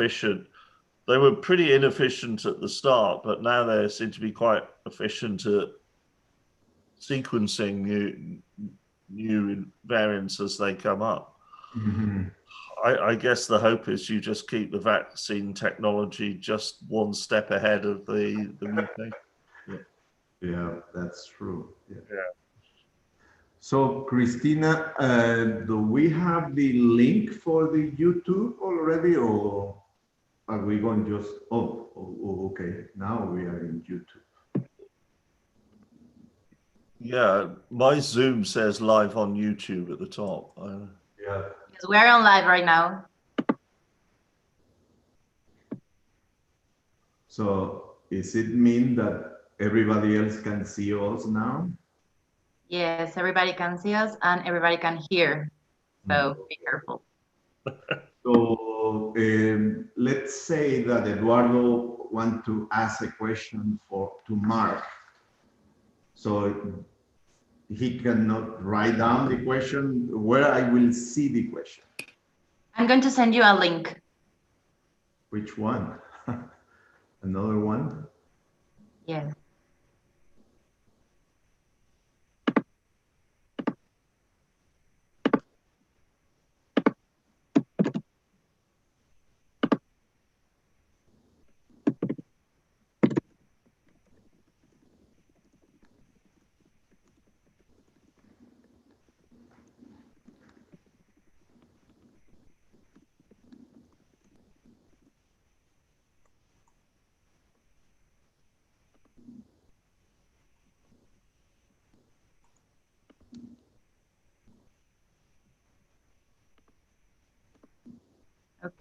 efficient. They were pretty inefficient at the start, but now they seem to be quite efficient at sequencing new variants as they come up. Mm-hmm. I guess the hope is you just keep the vaccine technology just one step ahead of the mutation. Yeah, that's true. Yeah. So, Christina, do we have the link for the YouTube already, or are we going just, okay, now we are in YouTube. Yeah, my Zoom says live on YouTube at the top. Yeah. Yes, we're on live right now. So, does it mean that everybody else can see us now? Yes, everybody can see us and everybody can hear. So be careful. So let's say that Eduardo wants to ask a question to Mark. So he cannot write down the question where I will see the question. I'm going to send you a link. Which one? Another one? Yes.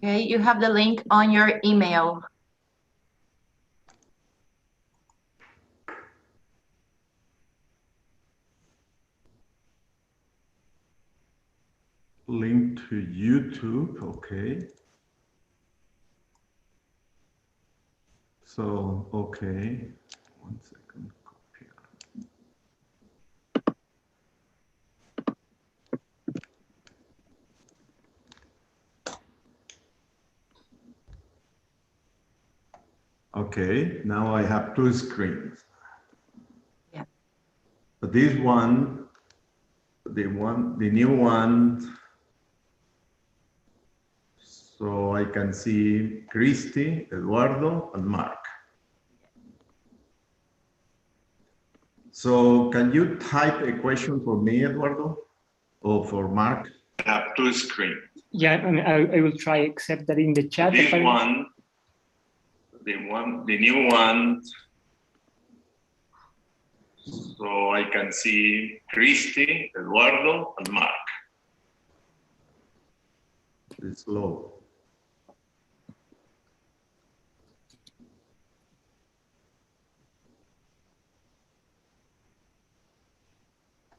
Okay, you have the link on your email. Link to YouTube, okay. So, okay, 1 second, copy. Okay, now I have two screens. Yeah. But this one, the new one, so I can see Christy, Eduardo, and Mark. So can you type a question for me, Eduardo, or for Mark? I have two screens. Yeah, I will try, except that in the chat. This one, the new one, so I can see Christy, Eduardo, and Mark. It's low.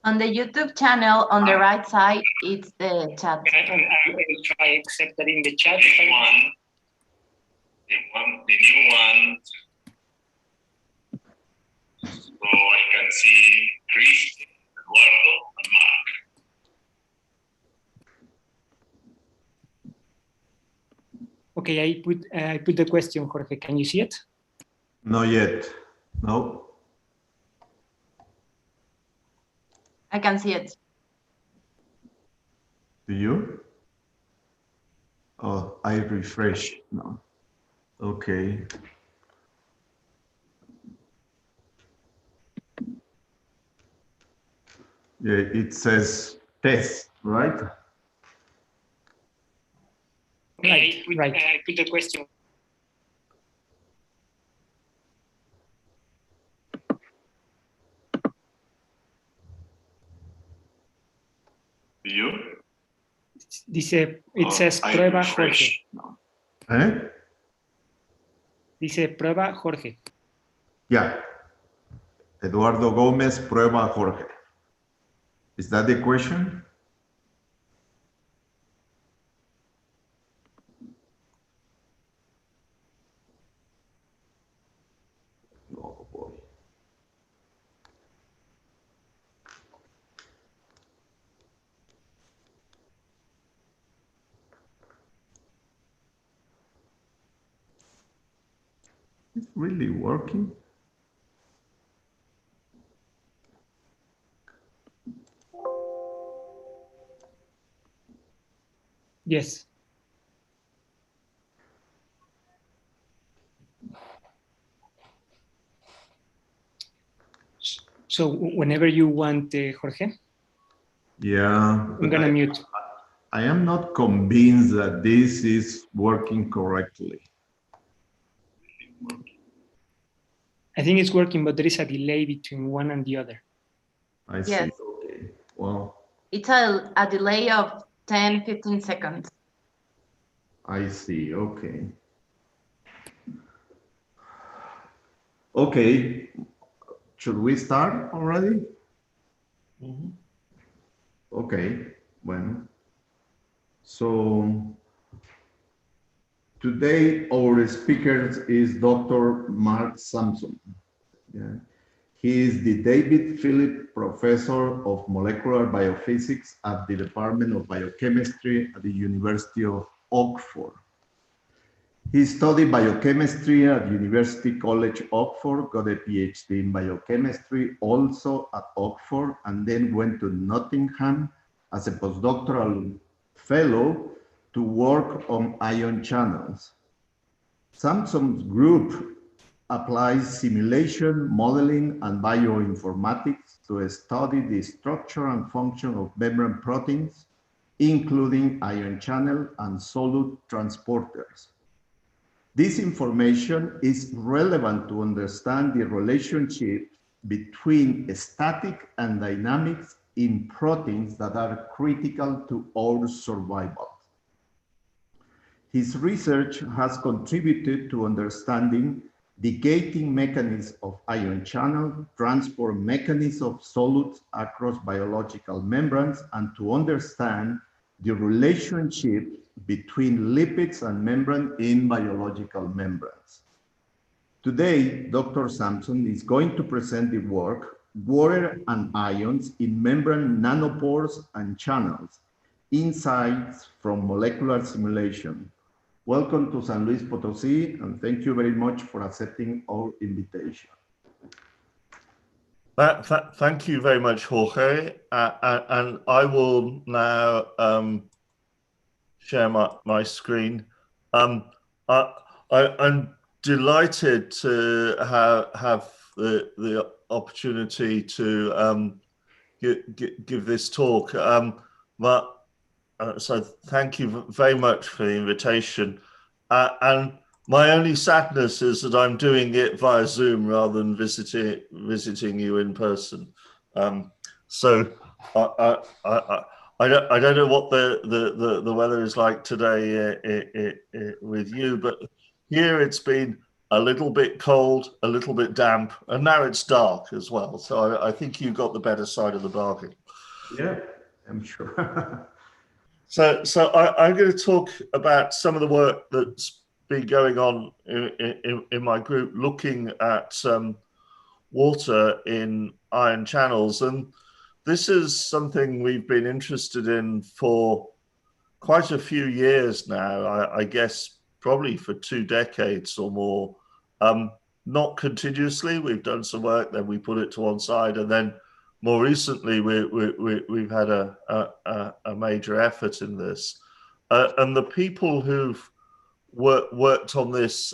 On the YouTube channel, on the right side, it's the chat. I will try, except that in the chat. The new one, so I can see Christy, Eduardo, and Mark. Okay, I put the question, Jorge. Can you see it? Not yet. No. I can see it. Do you? Oh, I refresh. No. Okay. Yeah, it says test, right? Right. I put the question. You? Dice, it says prueba Jorge. No. ¿Eh? Dice prueba Jorge. Yeah. Eduardo Gómez, prueba Jorge. Is that the question? Oh boy. It's really working. Yes. So whenever you want, Jorge. Yeah. I'm gonna mute. I am not convinced that this is working correctly. I think it's working, but there is a delay between one and the other. I see. Yes. Okay. Well, It's a delay of 10, 15 seconds. I see. Okay. Okay. Should we start already? Mhm. Okay. Bueno. So today our speaker is Dr. Mark Sansom. Yeah. He is the David Philip Professor of Molecular Biophysics at the Department of Biochemistry at the University of Oxford. He studied biochemistry at University College Oxford, got a PhD in biochemistry also at Oxford, and then went to Nottingham as a postdoctoral fellow to work on ion channels. Samsom's group applies simulation, modeling, and bioinformatics to study the structure and function of membrane proteins, including ion channel and solute transporters. This information is relevant to understand the relationship between static and dynamics in proteins that are critical to our survival. His research has contributed to understanding the gating mechanism of ion channel, transport mechanism of solutes across biological membranes, and to understand the relationship between lipids and membrane in biological membranes. Today, Dr. Sansom is going to present the work, Water and Ions in Membrane Nanopores and Channels, Insights from Molecular Simulation. Welcome to San Luis Potosí, and thank you very much for accepting our invitation. Thank you very much, Jorge. And I will now share my screen. I'm delighted to have the opportunity to give this talk. So thank you very much for the invitation. And my only sadness is that I'm doing it via Zoom rather than visiting you in person. So I don't know what the weather is like today with you, but here it's been a little bit cold, a little bit damp, and now it's dark as well. So I think you got the better side of the bargain. Yeah, I'm sure. So I'm going to talk about some of the work that's been going on in my group, looking at water in ion channels. And this is something we've been interested in for quite a few years now, I guess probably for 2 decades or more. Not continuously, we've done some work, then we put it to one side, and then more recently we've had a major effort in this. And the people who've worked on this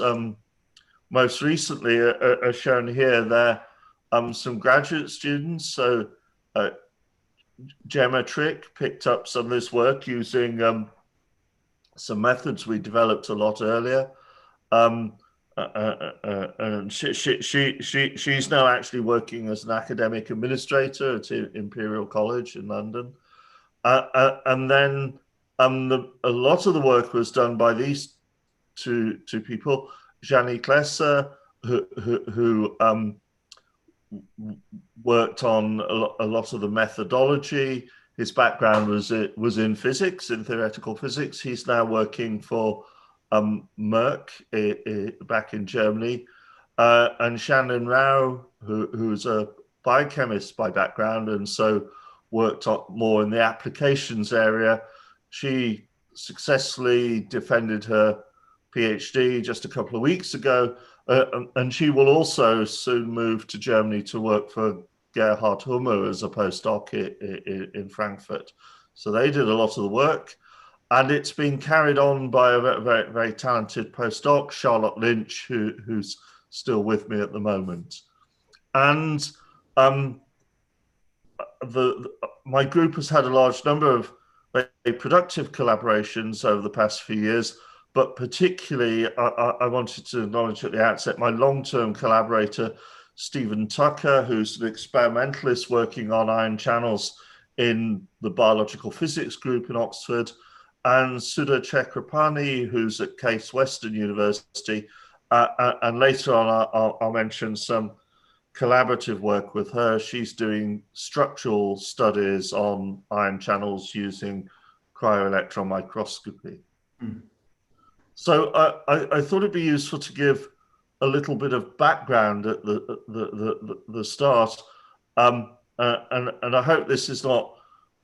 most recently are shown here. They're some graduate students. So Gemma Trick picked up some of this work using some methods we developed a lot earlier. And she's now actually working as an academic administrator at Imperial College in London. And then a lot of the work was done by these two people, Gianni Klesser, who worked on a lot of the methodology. His background was in physics, in theoretical physics. He's now working for Merck back in Germany. And Shannon Rao, who's a biochemist by background, and so worked more in the applications area. She successfully defended her PhD just a couple of weeks ago, and she will also soon move to Germany to work for Gerhard Hummer as a postdoc in Frankfurt. So they did a lot of the work, and it's been carried on by a very, very talented postdoc, Charlotte Lynch, who's still with me at the moment. And my group has had a large number of very productive collaborations over the past few years, but particularly I wanted to acknowledge at the outset my long-term collaborator, Stephen Tucker, who's an experimentalist working on ion channels in the biological physics group in Oxford, and Sudha Chakrapani, who's at Case Western University. And later on, I'll mention some collaborative work with her. She's doing structural studies on ion channels using cryo-electron microscopy. Mm. So I thought it'd be useful to give a little bit of background at the start, and I hope this is not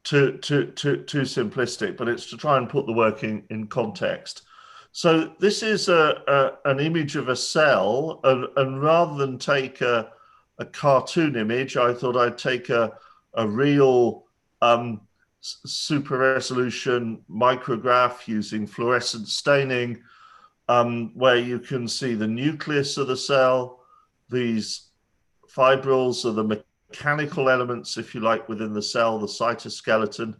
too simplistic, but it's to try and put the work in context. So this is an image of a cell, and rather than take a cartoon image, I thought I'd take a real super resolution micrograph using fluorescent staining, where you can see the nucleus of the cell. These fibrils are the mechanical elements, if you like, within the cell, the cytoskeleton.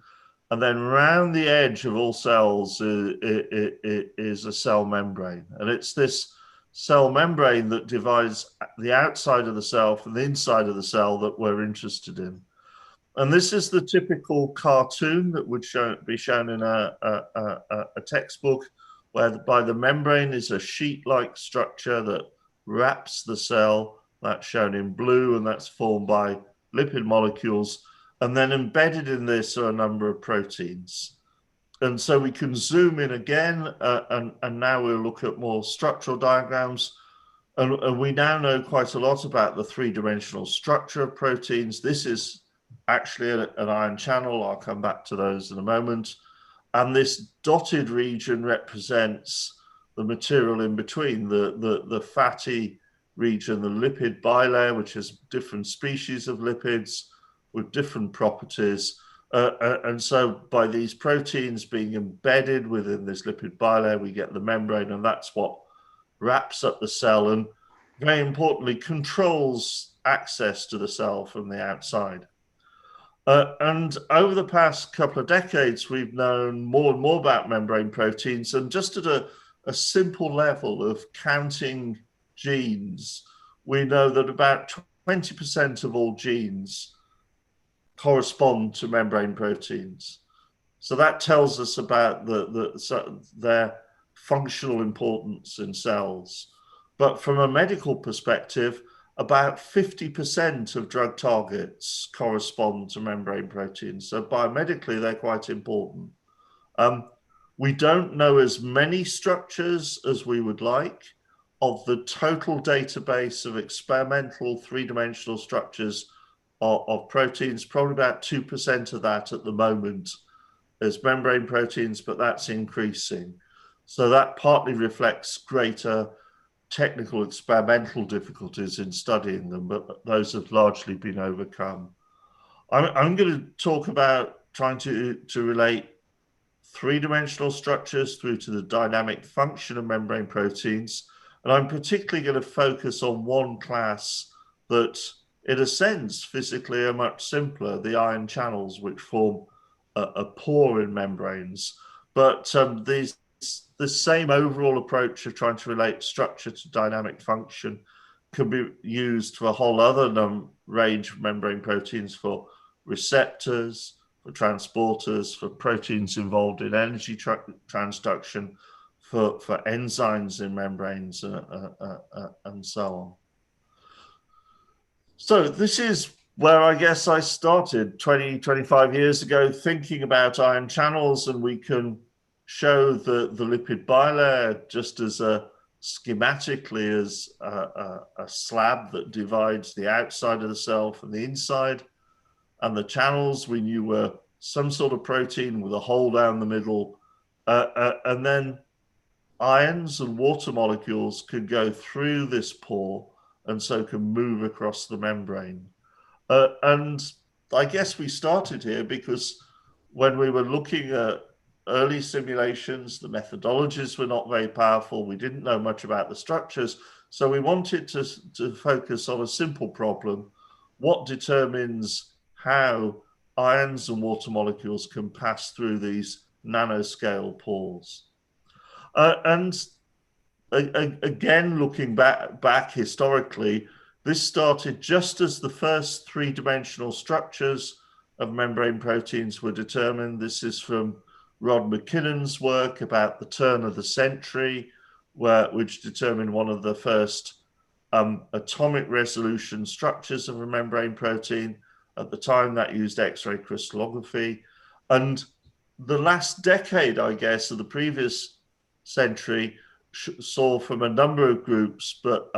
And then around the edge of all cells is a cell membrane. And it's this cell membrane that divides the outside of the cell from the inside of the cell that we're interested in. And this is the typical cartoon that would be shown in a textbook, whereby the membrane is a sheet-like structure that wraps the cell. That's shown in blue, and that's formed by lipid molecules. And then embedded in this are a number of proteins. And so we can zoom in again, and now we'll look at more structural diagrams. And we now know quite a lot about the three-dimensional structure of proteins. This is actually an ion channel. I'll come back to those in a moment. And this dotted region represents the material in between, the fatty region, the lipid bilayer, which is different species of lipids with different properties. And so by these proteins being embedded within this lipid bilayer, we get the membrane, and that's what wraps up the cell and, very importantly, controls access to the cell from the outside. And over the past couple of decades, we've known more and more about membrane proteins, and just at a simple level of counting genes, we know that about 20% of all genes correspond to membrane proteins. So that tells us about their functional importance in cells. But from a medical perspective, about 50% of drug targets correspond to membrane proteins. So biomedically, they're quite important. We don't know as many structures as we would like. Of the total database of experimental three-dimensional structures of proteins, probably about 2% of that at the moment is membrane proteins, but that's increasing. So that partly reflects greater technical experimental difficulties in studying them, but those have largely been overcome. I'm going to talk about trying to relate three-dimensional structures through to the dynamic function of membrane proteins. And I'm particularly going to focus on one class that, in a sense, physically are much simpler, the ion channels, which form a pore in membranes. But the same overall approach of trying to relate structure to dynamic function can be used for a whole other range of membrane proteins, for receptors, for transporters, for proteins involved in energy transduction, for enzymes in membranes, and so on. So this is where I guess I started 25 years ago, thinking about ion channels, and we can show the lipid bilayer just as schematically as a slab that divides the outside of the cell from the inside. And the channels we knew were some sort of protein with a hole down the middle. And then ions and water molecules can go through this pore and so can move across the membrane. And I guess we started here because when we were looking at early simulations, the methodologies were not very powerful. We didn't know much about the structures. So we wanted to focus on a simple problem. What determines how ions and water molecules can pass through these nanoscale pores? And again, looking back historically, this started just as the first three-dimensional structures of membrane proteins were determined. This is from Rod McKinnon's work about the turn of the century, which determined one of the first atomic resolution structures of a membrane protein. At the time, that used X-ray crystallography. And the last decade, I guess, of the previous century saw from a number of groups, but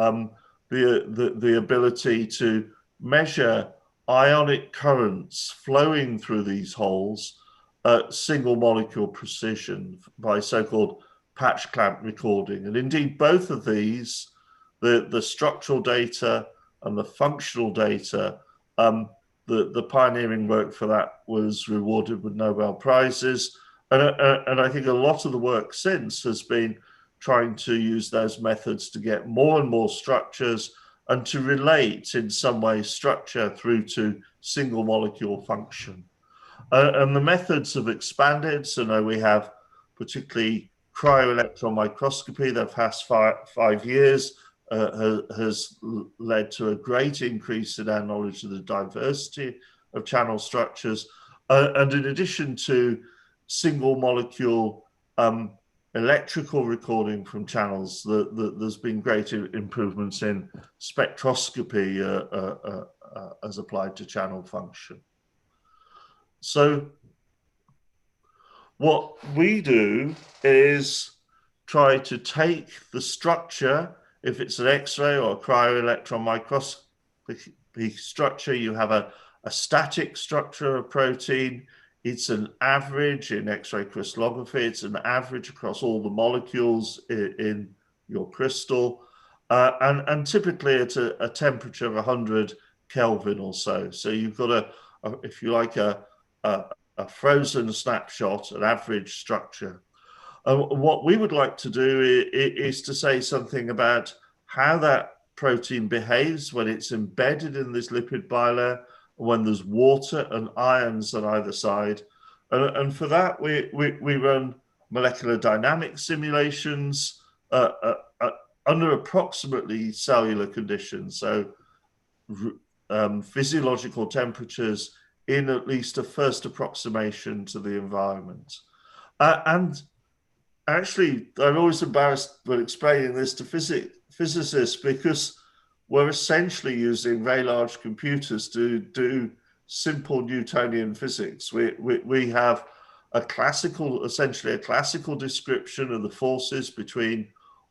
the ability to measure ionic currents flowing through these holes at single molecule precision by so-called patch clamp recording. And indeed, both of these, the structural data and the functional data, the pioneering work for that was rewarded with Nobel Prizes. And I think a lot of the work since has been trying to use those methods to get more and more structures and to relate in some way structure through to single molecule function. And the methods have expanded. So now we have particularly cryo-electron microscopy that past 5 years has led to a great increase in our knowledge of the diversity of channel structures. And in addition to single molecule electrical recording from channels, there's been great improvements in spectroscopy as applied to channel function. So what we do is try to take the structure. If it's an X-ray or a cryo-electron microscopy structure, you have a static structure of protein. It's an average in X-ray crystallography. It's an average across all the molecules in your crystal. And typically it's a temperature of 100 Kelvin or so. So you've got if you like, a frozen snapshot, an average structure. What we would like to do is to say something about how that protein behaves when it's embedded in this lipid bilayer, when there's water and ions on either side. And for that, we run molecular dynamics simulations under approximately cellular conditions. So physiological temperatures in at least a first approximation to the environment. And actually, I'm always embarrassed when explaining this to physicists because we're essentially using very large computers to do simple Newtonian physics. We have essentially a classical description of the forces between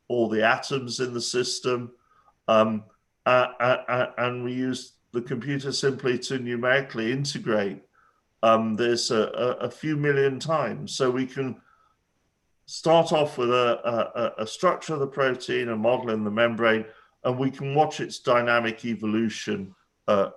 all the atoms in the system. And we use the computer simply to numerically integrate this a few million times. So we can start off with a structure of the protein, a model in the membrane, and we can watch its dynamic evolution at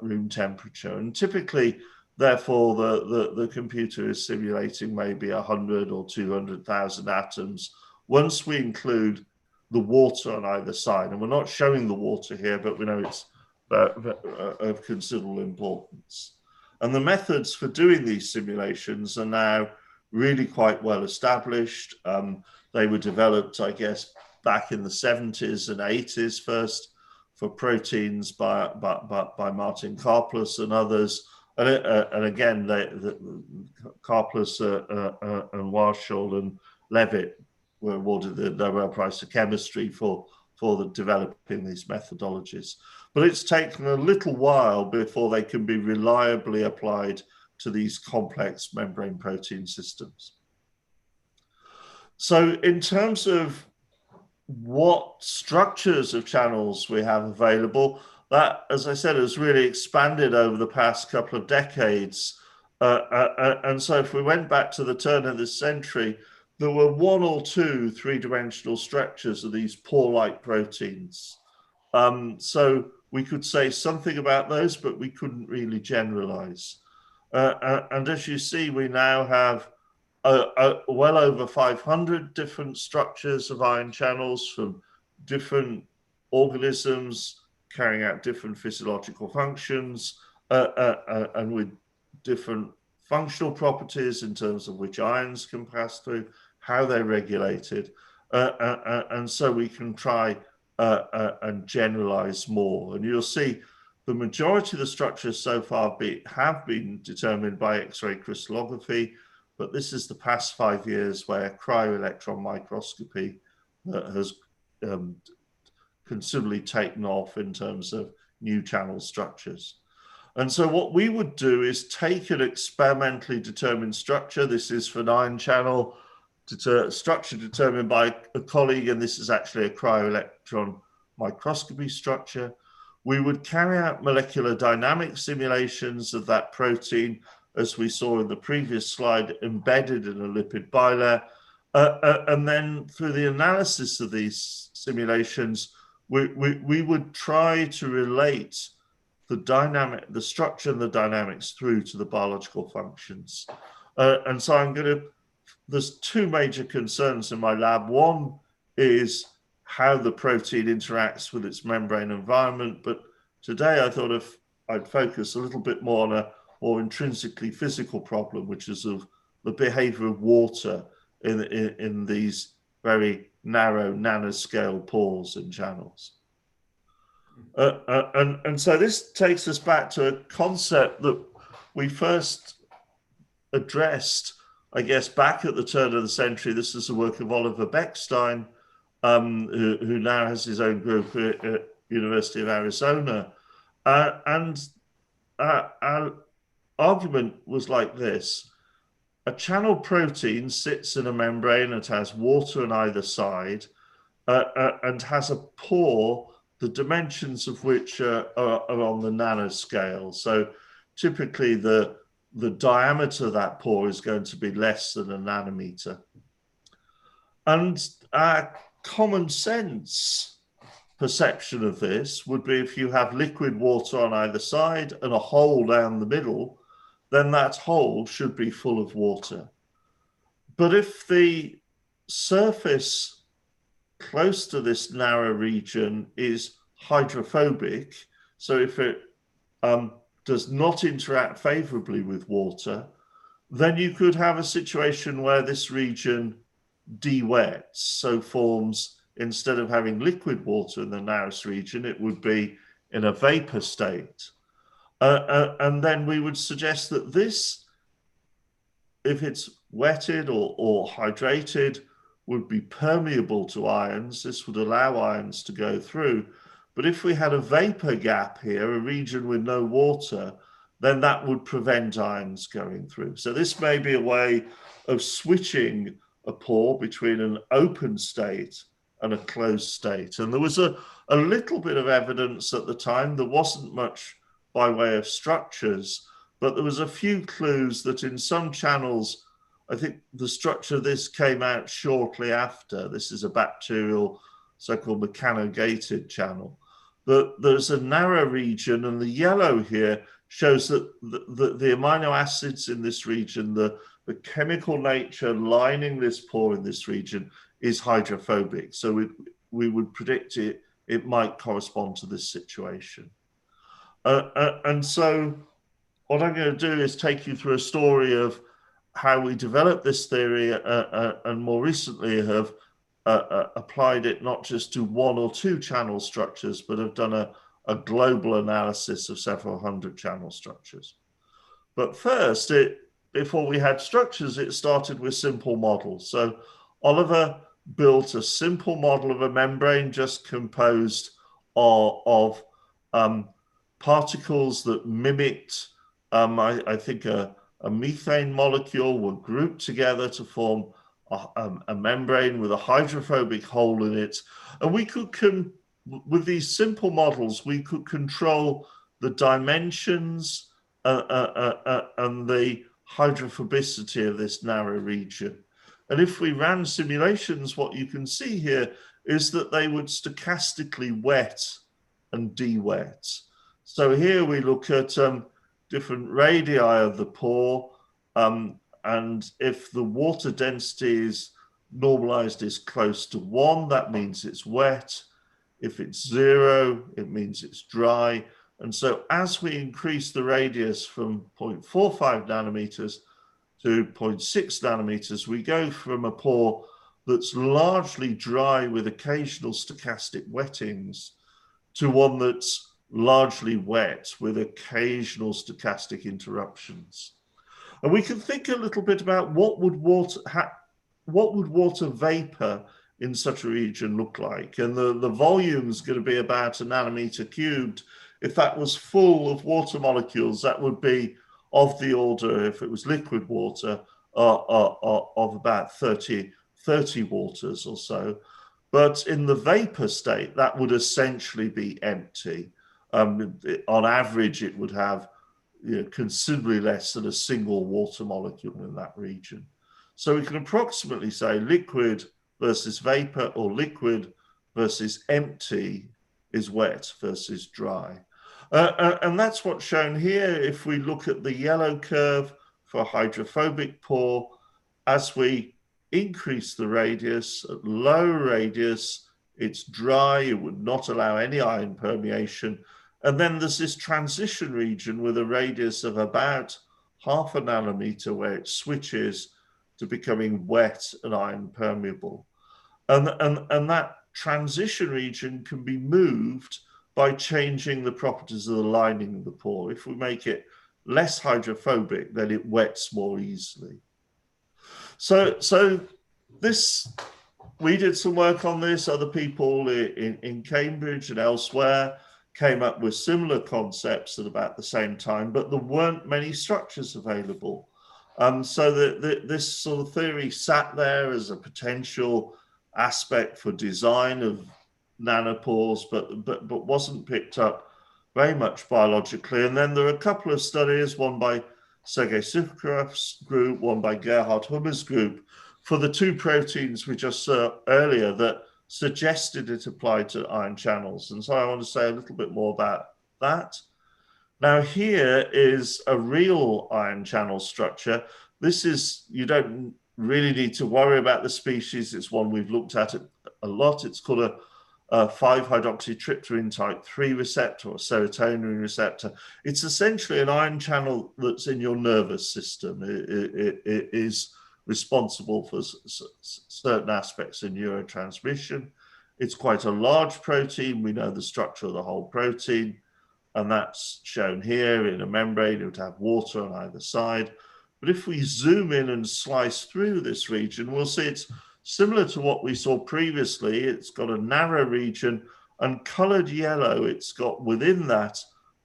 room temperature. And typically, therefore, the computer is simulating maybe 100 or 200,000 atoms once we include the water on either side. And we're not showing the water here, but we know it's of considerable importance. And the methods for doing these simulations are now really quite well established. They were developed, I guess, back in the 70s and 80s first for proteins by Martin Karplus and others. And again, Karplus and Warshall and Levitt were awarded the Nobel Prize for Chemistry for developing these methodologies. But it's taken a little while before they can be reliably applied to these complex membrane protein systems. So in terms of what structures of channels we have available, that, as I said, has really expanded over the past couple of decades. And so if we went back to the turn of this century, there were one or two three-dimensional structures of these pore-like proteins. So we could say something about those, but we couldn't really generalize. And as you see, we now have well over 500 different structures of ion channels from different organisms carrying out different physiological functions and with different functional properties in terms of which ions can pass through, how they're regulated. And so we can try and generalize more. And you'll see the majority of the structures so far have been determined by X-ray crystallography, but this is the past 5 years where cryo-electron microscopy has considerably taken off in terms of new channel structures. And so what we would do is take an experimentally determined structure. This is for an ion channel structure determined by a colleague, and this is actually a cryo-electron microscopy structure. We would carry out molecular dynamic simulations of that protein, as we saw in the previous slide, embedded in a lipid bilayer. And then through the analysis of these simulations, we would try to relate the structure and the dynamics through to the biological functions. And so there's two major concerns in my lab. One is how the protein interacts with its membrane environment. But today I thought I'd focus a little bit more on a more intrinsically physical problem, which is of the behavior of water in these very narrow nanoscale pores and channels. And so this takes us back to a concept that we first addressed, I guess, back at the turn of the century. This is the work of Oliver Beckstein, who now has his own group at University of Arizona. And our argument was like this. A channel protein sits in a membrane. It has water on either side and has a pore, the dimensions of which are on the nanoscale. So typically the diameter of that pore is going to be less than a nanometer. And our common sense perception of this would be if you have liquid water on either side and a hole down the middle, then that hole should be full of water. But if the surface close to this narrow region is hydrophobic, so if it does not interact favorably with water, then you could have a situation where this region de-wets, so forms, instead of having liquid water in the narrowest region, it would be in a vapor state. And then we would suggest that this, if it's wetted or hydrated, would be permeable to ions. This would allow ions to go through. But if we had a vapor gap here, a region with no water, then that would prevent ions going through. So this may be a way of switching a pore between an open state and a closed state. And there was a little bit of evidence at the time. There wasn't much by way of structures, but there was a few clues that in some channels, I think the structure of this came out shortly after. This is a bacterial, so-called mechanogated channel. But there's a narrow region, and the yellow here shows that the amino acids in this region, the chemical nature lining this pore in this region is hydrophobic. So we would predict it might correspond to this situation. And so what I'm going to do is take you through a story of how we developed this theory and more recently have applied it not just to one or two channel structures, but have done a global analysis of several hundred channel structures. But first, before we had structures, it started with simple models. So Oliver built a simple model of a membrane just composed of particles that mimicked, I think, a methane molecule, were grouped together to form a membrane with a hydrophobic hole in it. And we could, with these simple models, we could control the dimensions and the hydrophobicity of this narrow region. And if we ran simulations, what you can see here is that they would stochastically wet and de-wet. So here we look at different radii of the pore, and if the water density is normalized is close to 1, that means it's wet. If it's 0, it means it's dry. And so as we increase the radius from 0.45 nanometers to 0.6 nanometers, we go from a pore that's largely dry with occasional stochastic wettings to one that's largely wet with occasional stochastic interruptions. And we can think a little bit about what would water vapor in such a region look like. And the volume is going to be about a nanometer cubed. If that was full of water molecules, that would be of the order, if it was liquid water, of about 30 waters or so. But in the vapor state, that would essentially be empty. On average, it would have considerably less than a single water molecule in that region. So we can approximately say liquid versus vapor, or liquid versus empty is wet versus dry. And that's what's shown here. If we look at the yellow curve for hydrophobic pore, as we increase the radius, at low radius, it's dry, it would not allow any ion permeation. And then there's this transition region with a radius of about half a nanometer where it switches to becoming wet and ion permeable. And that transition region can be moved by changing the properties of the lining of the pore. If we make it less hydrophobic, then it wets more easily. So this, we did some work on this. Other people in Cambridge and elsewhere came up with similar concepts at about the same time, but there weren't many structures available. So this sort of theory sat there as a potential aspect for design of nanopores, but wasn't picked up very much biologically. And then there are a couple of studies, one by Sergei Sukharov's group, one by Gerhard Hummer's group, for the two proteins we just saw earlier that suggested it applied to ion channels. And so I want to say a little bit more about that. Now here is a real ion channel structure. This is, you don't really need to worry about the species. It's one we've looked at a lot. It's called a 5-hydroxytryptamine type 3 receptor, or serotonin receptor. It's essentially an ion channel that's in your nervous system. It is responsible for certain aspects of neurotransmission. It's quite a large protein. We know the structure of the whole protein, and that's shown here in a membrane. It would have water on either side. But if we zoom in and slice through this region, we'll see it's similar to what we saw previously. It's got a narrow region, and colored yellow, it's got within that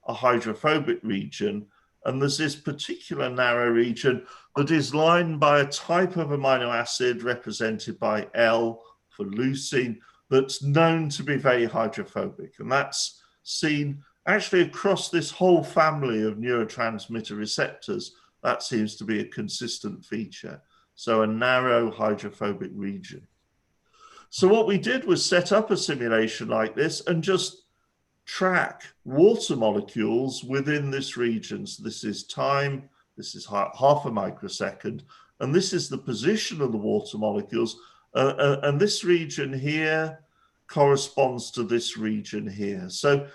a hydrophobic region. And there's this particular narrow region that is lined by a type of amino acid represented by L for leucine that's known to be very hydrophobic. And that's seen actually across this whole family of neurotransmitter receptors. That seems to be a consistent feature. So a narrow hydrophobic region. So what we did was set up a simulation like this and just track water molecules within this region. So this is time, this is half a microsecond, and this is the position of the water molecules. And this region here corresponds to this region here. So,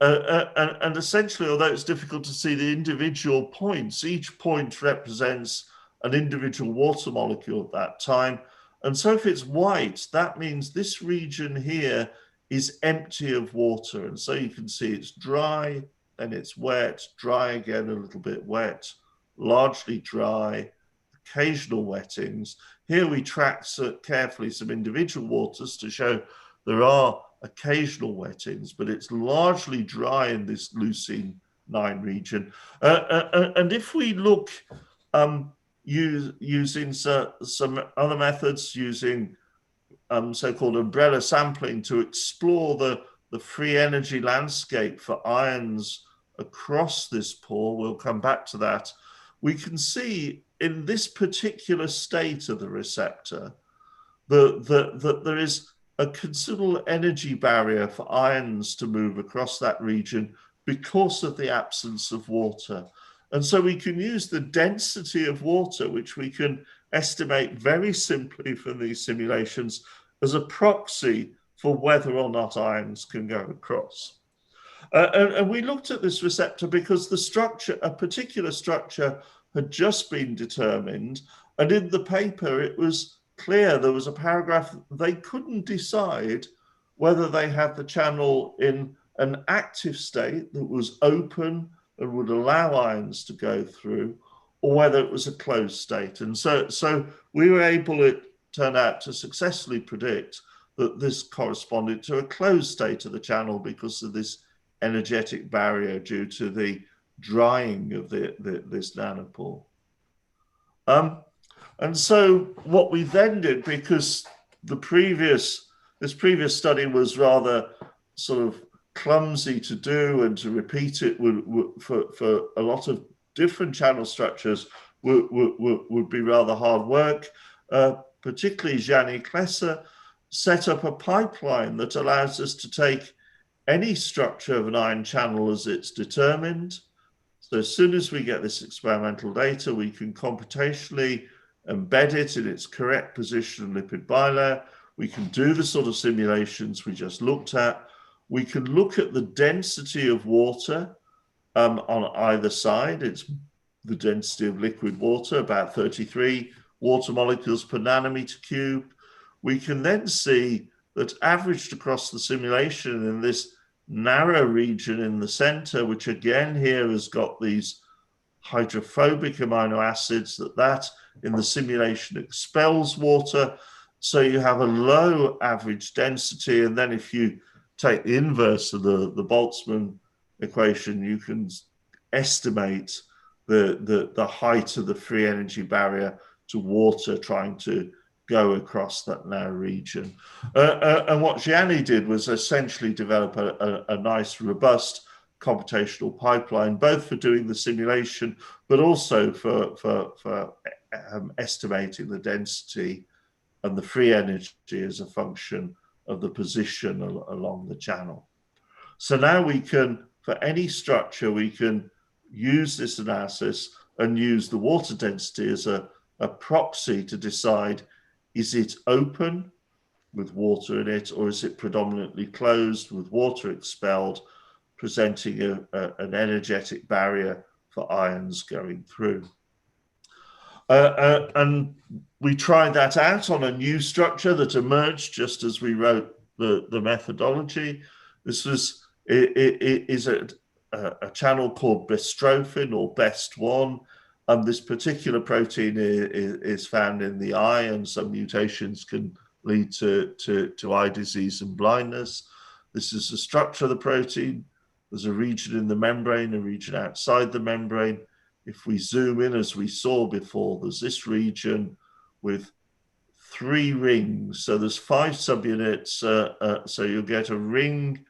and essentially, although it's difficult to see the individual points, each point represents an individual water molecule at that time. And so if it's white, that means this region here is empty of water. And so you can see it's dry, then it's wet, dry again, a little bit wet, largely dry, occasional wettings. Here we track carefully some individual waters to show there are occasional wettings, but it's largely dry in this leucine 9 region. And if we look using some other methods, using so-called umbrella sampling to explore the free energy landscape for ions across this pore, we'll come back to that, we can see in this particular state of the receptor, that there is a considerable energy barrier for ions to move across that region because of the absence of water. And so we can use the density of water, which we can estimate very simply from these simulations, as a proxy for whether or not ions can go across. And we looked at this receptor because the structure, a particular structure, had just been determined. And in the paper, it was clear, there was a paragraph, they couldn't decide whether they had the channel in an active state that was open and would allow ions to go through, or whether it was a closed state. And so we were able, it turned out, to successfully predict that this corresponded to a closed state of the channel because of this energetic barrier due to the drying of this nanopore. And so what we then did, because this previous study was rather sort of clumsy to do, and to repeat it for a lot of different channel structures would be rather hard work. Particularly Gianni Klesser set up a pipeline that allows us to take any structure of an ion channel as it's determined. So as soon as we get this experimental data, we can computationally embed it in its correct position in lipid bilayer. We can do the sort of simulations we just looked at. We can look at the density of water on either side. It's the density of liquid water, about 33 water molecules per nanometer cubed. We can then see that averaged across the simulation in this narrow region in the center, which again here has got these hydrophobic amino acids, that in the simulation expels water. So you have a low average density. And then if you take the inverse of the Boltzmann equation, you can estimate the height of the free energy barrier to water trying to go across that narrow region. And what Gianni did was essentially develop a nice, robust computational pipeline, both for doing the simulation, but also for estimating the density and the free energy as a function of the position along the channel. So now we can, for any structure, we can use this analysis and use the water density as a proxy to decide, is it open with water in it, or is it predominantly closed with water expelled, presenting an energetic barrier for ions going through. And we tried that out on a new structure that emerged just as we wrote the methodology. This is a channel called bestrophin, or BEST1. This particular protein is found in the eye, and some mutations can lead to eye disease and blindness. This is the structure of the protein. There's a region in the membrane, a region outside the membrane. If we zoom in, as we saw before, there's this region with 3 rings. So there's 5 subunits. So you'll get a ring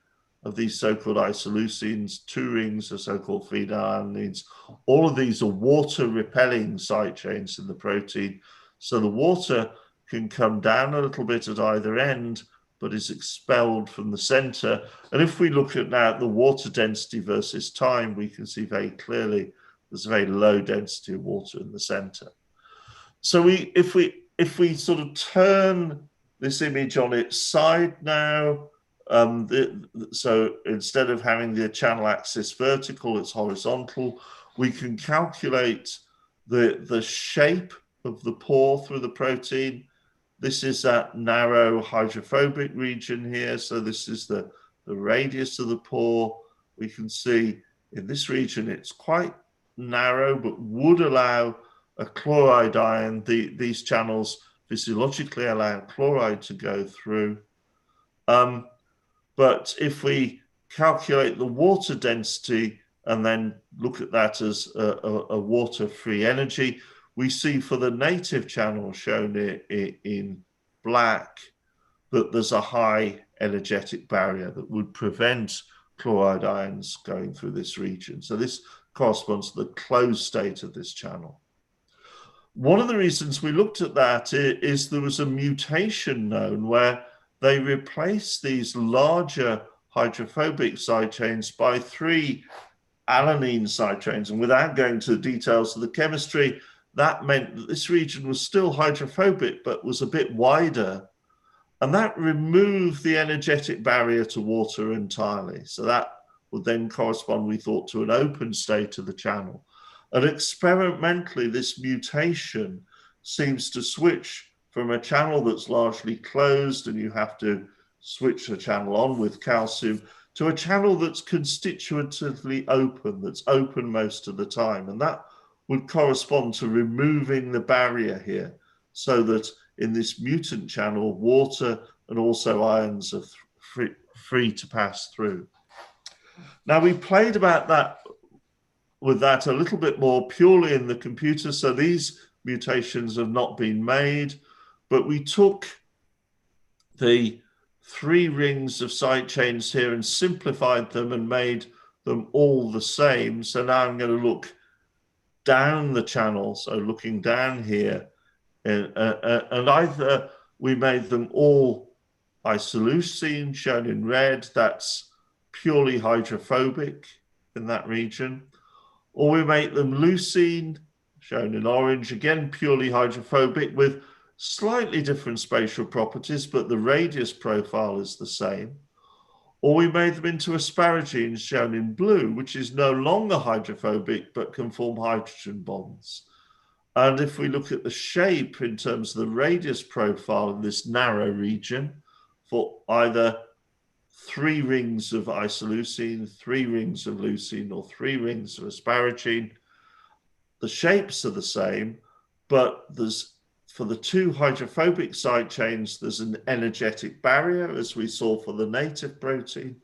of these so-called isoleucines, 2 rings are so-called phenylalanines. All of these are water-repelling side chains in the protein. So the water can come down a little bit at either end, but is expelled from the center. And if we look at now the water density versus time, we can see very clearly there's a very low density of water in the center. So if we sort of turn this image on its side now, so instead of having the channel axis vertical, it's horizontal. We can calculate the shape of the pore through the protein. This is that narrow hydrophobic region here. So this is the radius of the pore. We can see in this region it's quite narrow, but would allow a chloride ion. These channels physiologically allow chloride to go through. But if we calculate the water density and then look at that as a water-free energy, we see for the native channel shown in black that there's a high energetic barrier that would prevent chloride ions going through this region. So this corresponds to the closed state of this channel. One of the reasons we looked at that is there was a mutation known where they replaced these larger hydrophobic side chains by 3 alanine side chains. And without going to the details of the chemistry, that meant that this region was still hydrophobic, but was a bit wider. And that removed the energetic barrier to water entirely. So that would then correspond, we thought, to an open state of the channel. And experimentally, this mutation seems to switch from a channel that's largely closed and you have to switch the channel on with calcium to a channel that's constitutively open, that's open most of the time. And that would correspond to removing the barrier here so that in this mutant channel, water and also ions are free to pass through. Now, we played about that with that a little bit more purely in the computer. So these mutations have not been made, but we took the 3 rings of side chains here and simplified them and made them all the same. So now I'm going to look down the channel. So looking down here, and either we made them all isoleucine, shown in red, that's purely hydrophobic in that region, or we make them leucine, shown in orange, again purely hydrophobic with slightly different spatial properties, but the radius profile is the same. Or we made them into asparagines, shown in blue, which is no longer hydrophobic, but can form hydrogen bonds. And if we look at the shape in terms of the radius profile in this narrow region for either 3 rings of isoleucine, 3 rings of leucine, or 3 rings of asparagine, the shapes are the same, but there's, for the 2 hydrophobic side chains, there's an energetic barrier, as we saw for the native protein.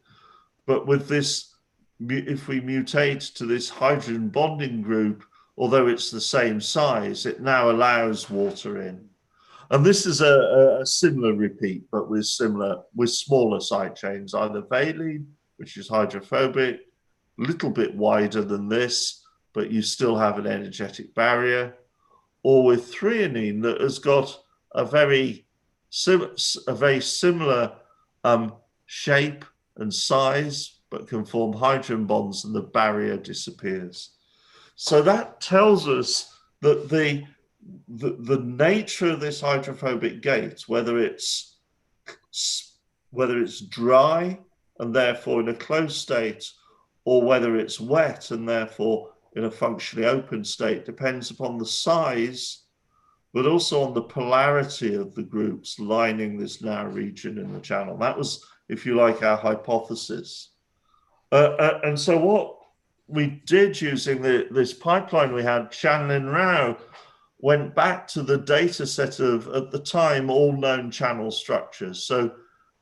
But with this, if we mutate to this hydrogen bonding group, although it's the same size, it now allows water in. And this is a similar repeat, but with smaller side chains, either valine, which is hydrophobic, a little bit wider than this, but you still have an energetic barrier, or with threonine that has got a very similar shape and size, but can form hydrogen bonds and the barrier disappears. So that tells us that the nature of this hydrophobic gate, whether it's dry and therefore in a closed state, or whether it's wet and therefore in a functionally open state, depends upon the size, but also on the polarity of the groups lining this narrow region in the channel. That was, if you like, our hypothesis. And so what we did using this pipeline we had, Chan and Rao, went back to the data set of, at the time, all known channel structures. So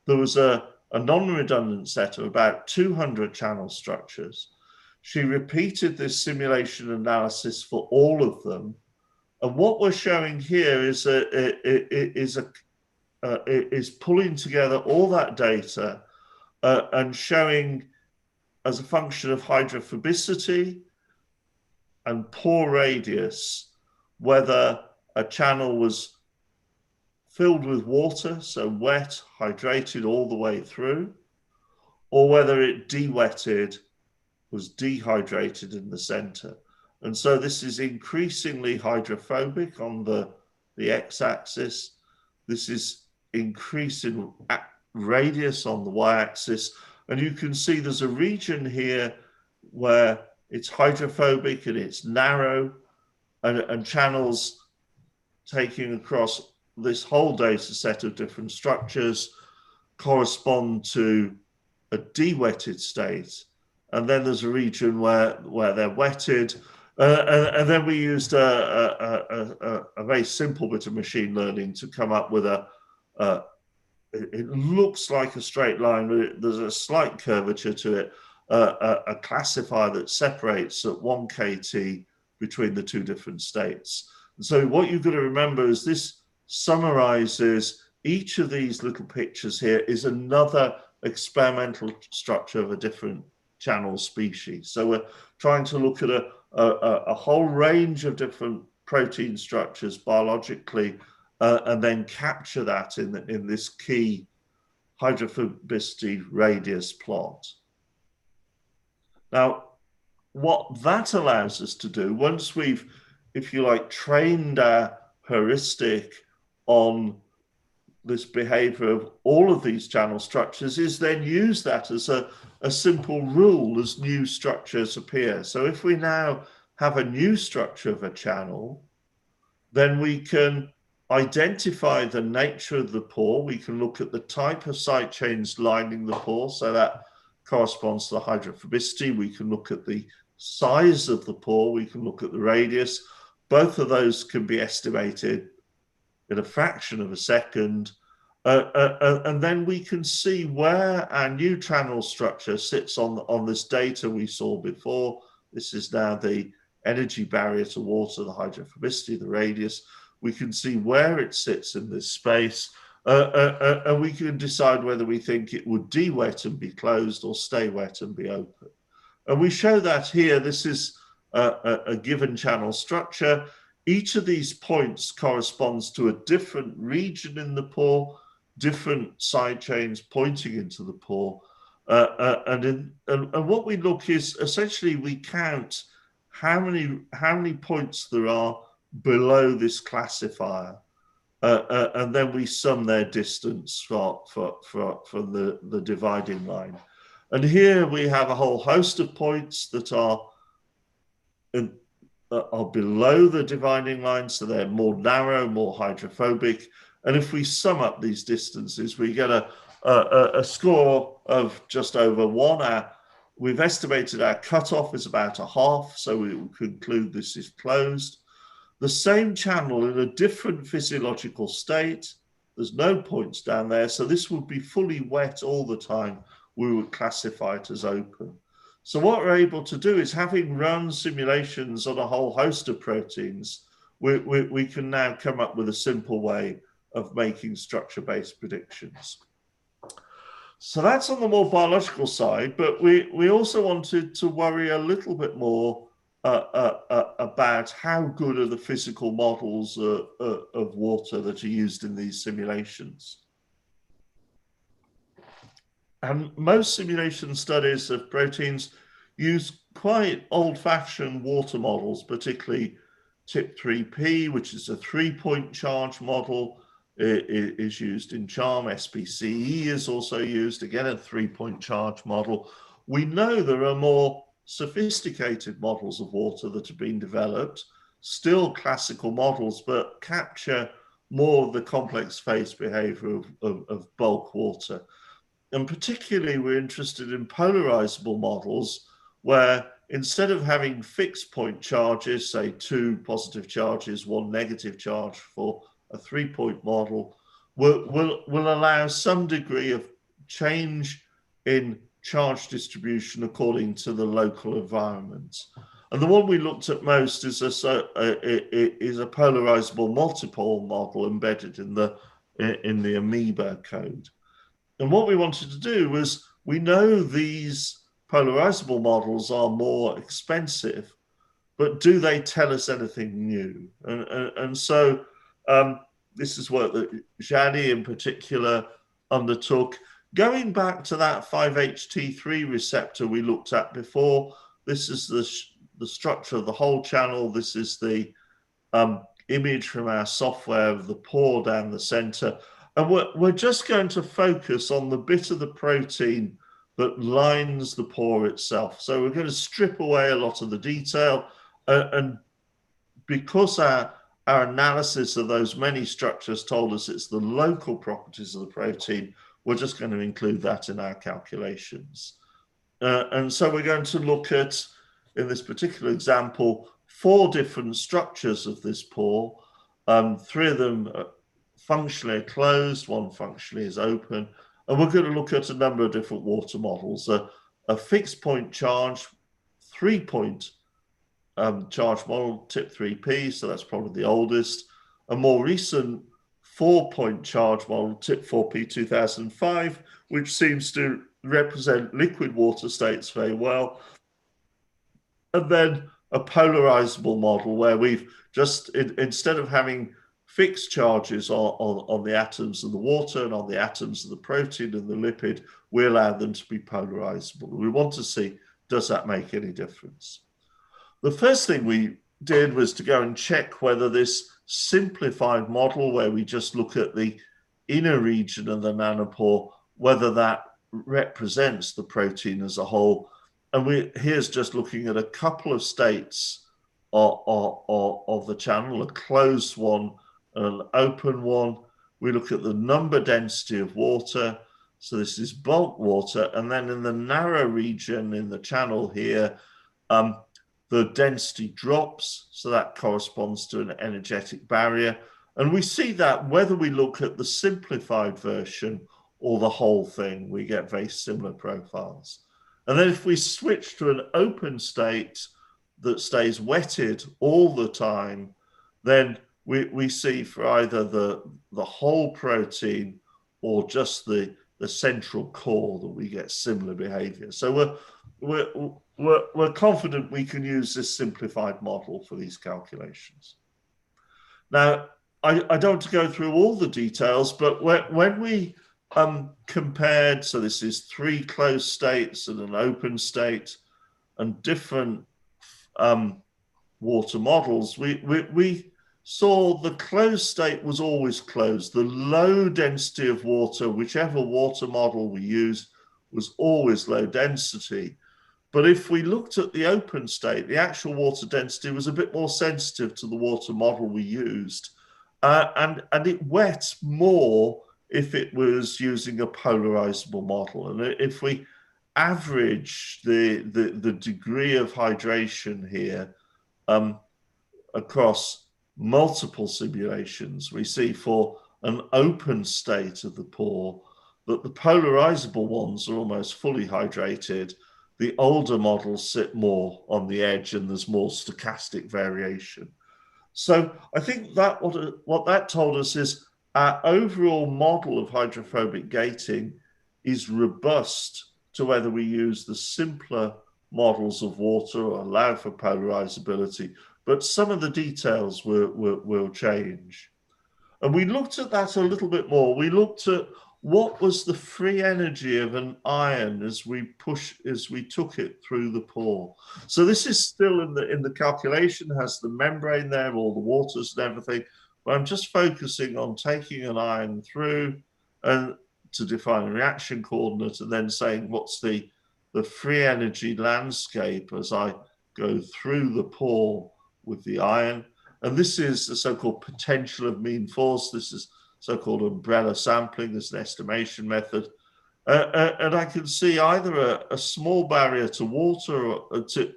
there was a non-redundant set of about 200 channel structures. She repeated this simulation analysis for all of them. And what we're showing here is pulling together all that data and showing, as a function of hydrophobicity and pore radius, whether a channel was filled with water, so wet, hydrated all the way through, or whether it de-wetted, was dehydrated in the center. And so this is increasingly hydrophobic on the x-axis. This is increasing radius on the y-axis. And you can see there's a region here where it's hydrophobic and it's narrow, and channels taking across this whole data set of different structures correspond to a de-wetted state. And then there's a region where they're wetted. And then we used a very simple bit of machine learning to come up with it looks like a straight line, but there's a slight curvature to it, a classifier that separates at 1 kT between the 2 different states. And so what you've got to remember is this summarizes each of these little pictures here is another experimental structure of a different channel species. So we're trying to look at a whole range of different protein structures biologically and then capture that in this key hydrophobicity radius plot. Now, what that allows us to do, once we've, if you like, trained our heuristic on this behavior of all of these channel structures, is then use that as a simple rule as new structures appear. So if we now have a new structure of a channel, then we can identify the nature of the pore. We can look at the type of side chains lining the pore, so that corresponds to the hydrophobicity. We can look at the size of the pore. We can look at the radius. Both of those can be estimated in a fraction of a second. And then we can see where our new channel structure sits on this data we saw before. This is now the energy barrier to water, the hydrophobicity, the radius. We can see where it sits in this space, and we can decide whether we think it would de-wet and be closed or stay wet and be open. And we show that here. This is a given channel structure. Each of these points corresponds to a different region in the pore, different side chains pointing into the pore. And what we look is, essentially, we count how many points there are below this classifier, and then we sum their distance for the dividing line. And here we have a whole host of points that are below the dividing line, so they're more narrow, more hydrophobic. And if we sum up these distances, we get a score of just over 1. We've estimated our cutoff is about 1/2, so we will conclude this is closed. The same channel in a different physiological state, there's no points down there, so this would be fully wet all the time. We would classify it as open. So what we're able to do is, having run simulations on a whole host of proteins, we can now come up with a simple way of making structure-based predictions. So that's on the more biological side, but we also wanted to worry a little bit more about how good are the physical models of water that are used in these simulations. And most simulation studies of proteins use quite old-fashioned water models, particularly TIP3P, which is a 3-point charge model. It is used in CHARM. SPCE is also used, again, a 3-point charge model. We know there are more sophisticated models of water that have been developed, still classical models, but capture more of the complex phase behavior of bulk water. And particularly, we're interested in polarizable models, where instead of having fixed point charges, say 2 positive charges, 1 negative charge for a 3-point model, will allow some degree of change in charge distribution according to the local environment. And the one we looked at most is a polarizable multipole model embedded in the amoeba code. And what we wanted to do was, we know these polarizable models are more expensive, but do they tell us anything new? And so this is work that Gianni in particular undertook. Going back to that 5-HT3 receptor we looked at before, this is the structure of the whole channel. This is the image from our software of the pore down the center. And we're just going to focus on the bit of the protein that lines the pore itself. So we're going to strip away a lot of the detail. And because our analysis of those many structures told us it's the local properties of the protein, we're just going to include that in our calculations. And so we're going to look at, in this particular example, 4 different structures of this pore. 3 of them functionally closed, 1 functionally is open. And we're going to look at a number of different water models. A fixed point charge, 3-point charge model, TIP3P, so that's probably the oldest. A more recent 4-point charge model, TIP4P 2005, which seems to represent liquid water states very well. And then a polarizable model where we've just, instead of having fixed charges on the atoms of the water and on the atoms of the protein and the lipid, we allow them to be polarizable. We want to see, does that make any difference? The first thing we did was to go and check whether this simplified model, where we just look at the inner region of the nanopore, whether that represents the protein as a whole. And here's just looking at a couple of states of the channel, a closed one and an open one. We look at the number density of water. So this is bulk water. And then in the narrow region in the channel here, the density drops. So that corresponds to an energetic barrier. And we see that whether we look at the simplified version or the whole thing, we get very similar profiles. And then if we switch to an open state that stays wetted all the time, then we see for either the whole protein or just the central core that we get similar behavior. So we're confident we can use this simplified model for these calculations. Now, I don't want to go through all the details, but when we compared, so this is 3 closed states and an open state and different water models, we saw the closed state was always closed. The low density of water, whichever water model we used, was always low density. But if we looked at the open state, the actual water density was a bit more sensitive to the water model we used. And it wet more if it was using a polarizable model. And if we average the degree of hydration here across multiple simulations, we see for an open state of the pore that the polarizable ones are almost fully hydrated. The older models sit more on the edge and there's more stochastic variation. So I think that what that told us is our overall model of hydrophobic gating is robust to whether we use the simpler models of water or allow for polarizability, but some of the details will change. And we looked at that a little bit more. We looked at what was the free energy of an ion as we took it through the pore. So this is still in the calculation, has the membrane there, all the waters and everything. But I'm just focusing on taking an ion through and to define a reaction coordinate and then saying what's the free energy landscape as I go through the pore with the ion. And this is the so-called potential of mean force. This is so-called umbrella sampling. This is an estimation method. And I can see either a small barrier to water, or to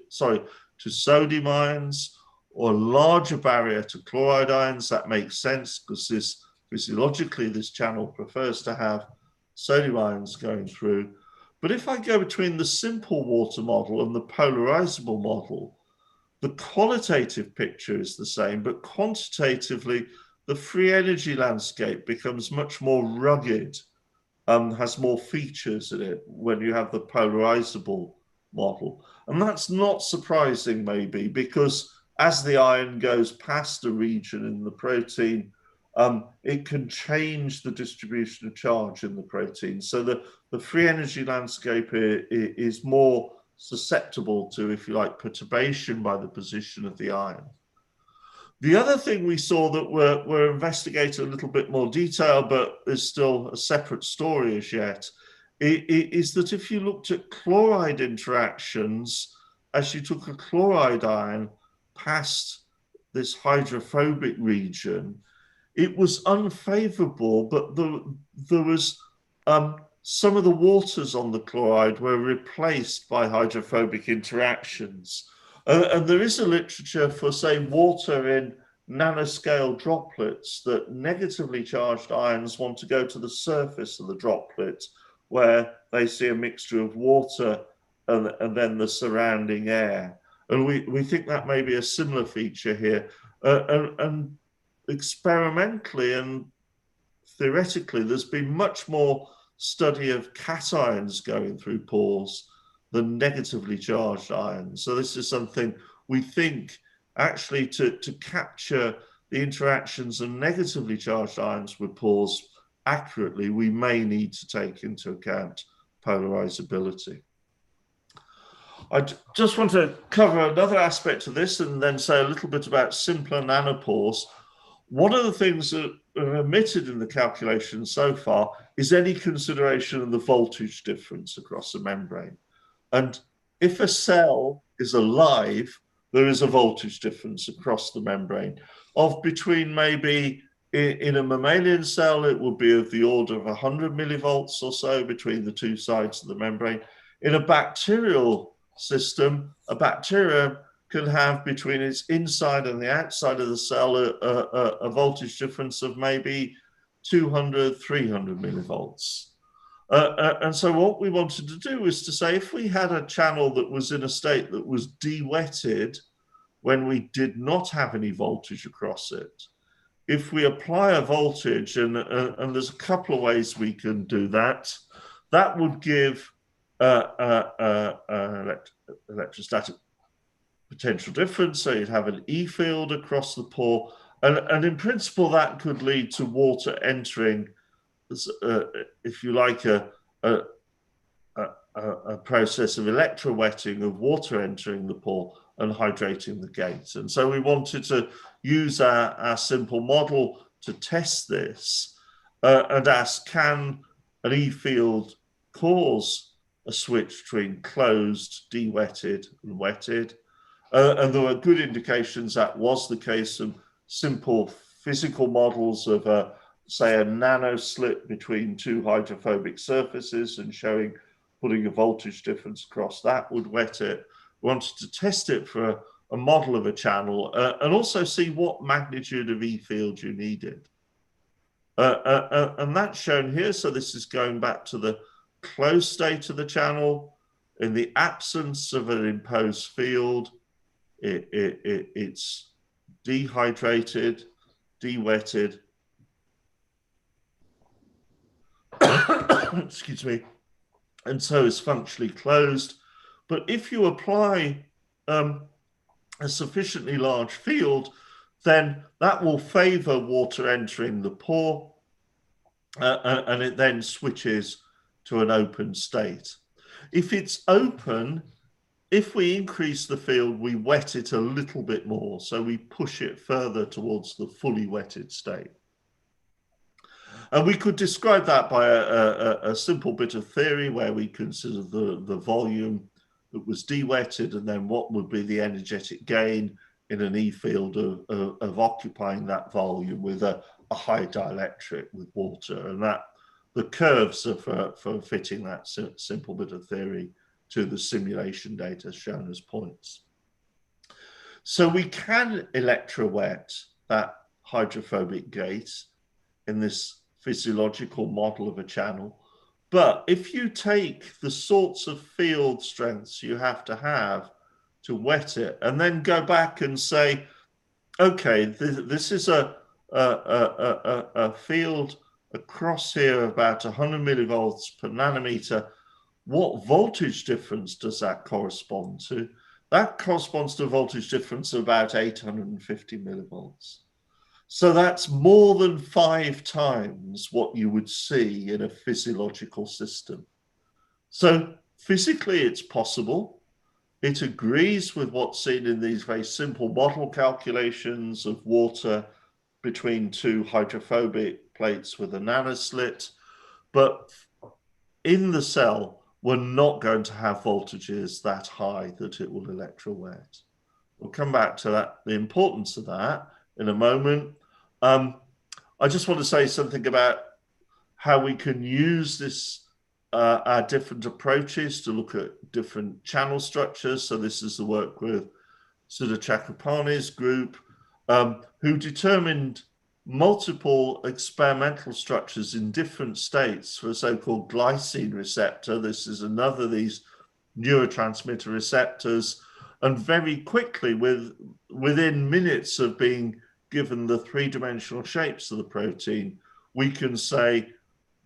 sodium ions, or a larger barrier to chloride ions. That makes sense because physiologically this channel prefers to have sodium ions going through. But if I go between the simple water model and the polarizable model, the qualitative picture is the same, but quantitatively, the free energy landscape becomes much more rugged and has more features in it when you have the polarizable model. And that's not surprising, maybe, because as the ion goes past a region in the protein, it can change the distribution of charge in the protein. So the free energy landscape is more susceptible to, if you like, perturbation by the position of the ion. The other thing we saw that we're investigating a little bit more detail, but is still a separate story as yet, is that if you looked at chloride interactions, as you took a chloride ion past this hydrophobic region, it was unfavorable, but there was some of the waters on the chloride were replaced by hydrophobic interactions. And there is a literature for, say, water in nanoscale droplets that negatively charged ions want to go to the surface of the droplet where they see a mixture of water and then the surrounding air. And we think that may be a similar feature here. And experimentally and theoretically, there's been much more study of cations going through pores than negatively charged ions. So this is something we think actually to capture the interactions of negatively charged ions with pores accurately, we may need to take into account polarizability. I just want to cover another aspect of this and then say a little bit about simpler nanopores. One of the things that are omitted in the calculation so far is any consideration of the voltage difference across the membrane. And if a cell is alive, there is a voltage difference across the membrane of between maybe in a mammalian cell, it would be of the order of 100 millivolts or so between the two sides of the membrane. In a bacterial system, a bacterium can have between its inside and the outside of the cell a voltage difference of maybe 200, 300 millivolts. And so what we wanted to do was to say, if we had a channel that was in a state that was de-wetted when we did not have any voltage across it, if we apply a voltage, and there's a couple of ways we can do that, that would give electrostatic potential difference. So you'd have an E field across the pore. And in principle, that could lead to water entering, if you like, a process of electrowetting of water entering the pore and hydrating the gate. And so we wanted to use our simple model to test this and ask, can an E field cause a switch between closed, de-wetted and wetted? And there were good indications that was the case. Some simple physical models of say a nano slit between two hydrophobic surfaces and showing putting a voltage difference across that would wet it. We wanted to test it for a model of a channel and also see what magnitude of E field you needed. And that's shown here. So this is going back to the closed state of the channel. In the absence of an imposed field, it's dehydrated, de-wetted, excuse me, and so is functionally closed. But if you apply a sufficiently large field, then that will favor water entering the pore, and it then switches to an open state. If it's open, if we increase the field, we wet it a little bit more. So we push it further towards the fully wetted state. And we could describe that by a simple bit of theory where we consider the volume that was de-wetted and then what would be the energetic gain in an E field of occupying that volume with a high dielectric with water. And that the curves are for fitting that simple bit of theory to the simulation data shown as points. So we can electrowet that hydrophobic gate in this physiological model of a channel. But if you take the sorts of field strengths you have to wet it and then go back and say, okay, this is a field across here about 100 millivolts per nanometer. What voltage difference does that correspond to? That corresponds to a voltage difference of about 850 millivolts. So that's more than 5 times what you would see in a physiological system. So physically it's possible. It agrees with what's seen in these very simple model calculations of water between two hydrophobic plates with a nanoslit. But in the cell, we're not going to have voltages that high that it will electrowet. We'll come back to that, the importance of that in a moment. I just want to say something about how we can use this, our different approaches to look at different channel structures. So this is the work with Sudha Chakrabarty's group, who determined multiple experimental structures in different states for a so-called glycine receptor. This is another of these neurotransmitter receptors. And very quickly, within minutes of being given the 3-dimensional shapes of the protein, we can say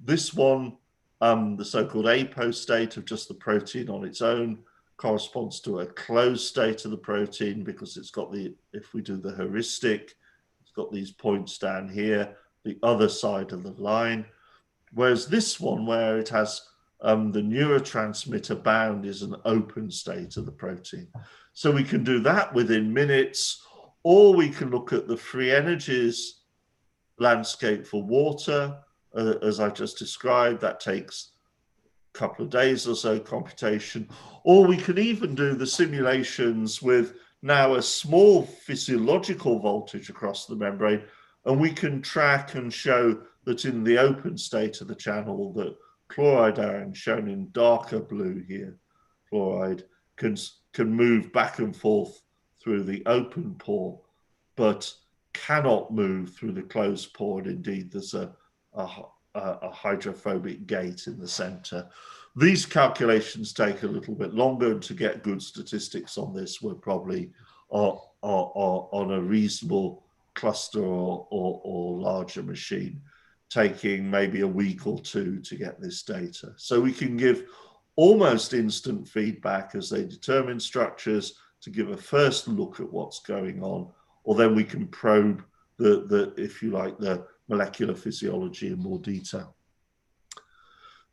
this one, the so-called apo state of just the protein on its own, corresponds to a closed state of the protein because it's got the, if we do the heuristic, it's got these points down here, the other side of the line. Whereas this one, where it has the neurotransmitter bound, is an open state of the protein. So we can do that within minutes, or we can look at the free energies landscape for water, as I just described. That takes a couple of days or so computation. Or we can even do the simulations with now a small physiological voltage across the membrane, and we can track and show that in the open state of the channel, that chloride ion, shown in darker blue here, chloride can move back and forth through the open pore, but cannot move through the closed pore. And indeed, there's a hydrophobic gate in the center. These calculations take a little bit longer, and to get good statistics on this, we're probably on a reasonable cluster or larger machine, taking maybe a week or two to get this data. So we can give almost instant feedback as they determine structures to give a first look at what's going on, or then we can probe the if you like, the molecular physiology in more detail.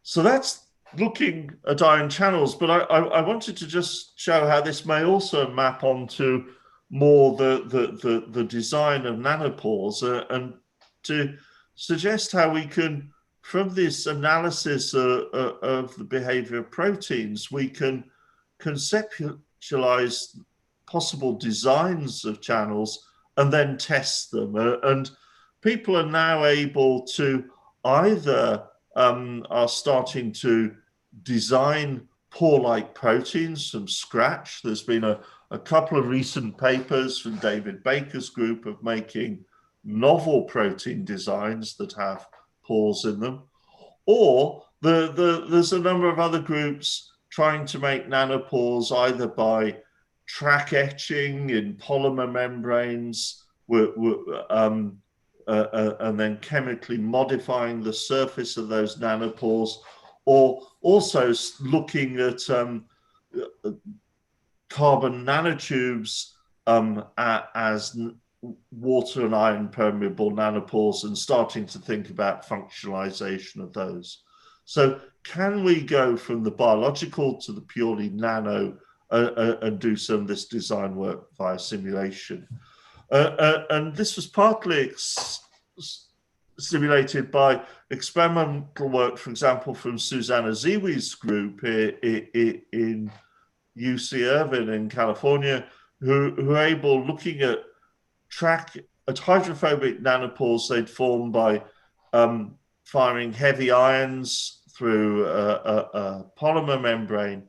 So that's looking at ion channels, but I wanted to just show how this may also map onto more the design of nanopores, and to suggest how we can, from this analysis of the behavior of proteins, we can conceptualize possible designs of channels and then test them. And people are now able to either are starting to design pore-like proteins from scratch. There's been a couple of recent papers from David Baker's group of making novel protein designs that have pores in them. Or there's a number of other groups trying to make nanopores either by track etching in polymer membranes, and then chemically modifying the surface of those nanopores, or also looking at carbon nanotubes as water and ion permeable nanopores, and starting to think about functionalization of those. So can we go from the biological to the purely nano and do some of this design work via simulation? And this was partly stimulated by experimental work, for example, from Susanna Ziwi's group in UC Irvine in California, who are able, looking at hydrophobic nanopores they'd formed by firing heavy ions through a polymer membrane,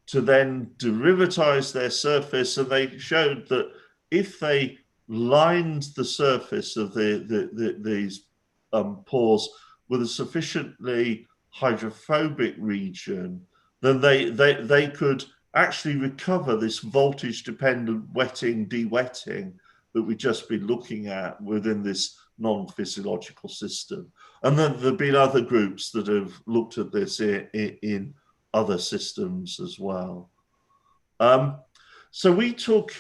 to then derivatize their surface. And they showed that if they lined the surface of these pores with a sufficiently hydrophobic region, then they could actually recover this voltage-dependent wetting, de-wetting that we've just been looking at within this non-physiological system. And then there have been other groups that have looked at this in other systems as well. So we took,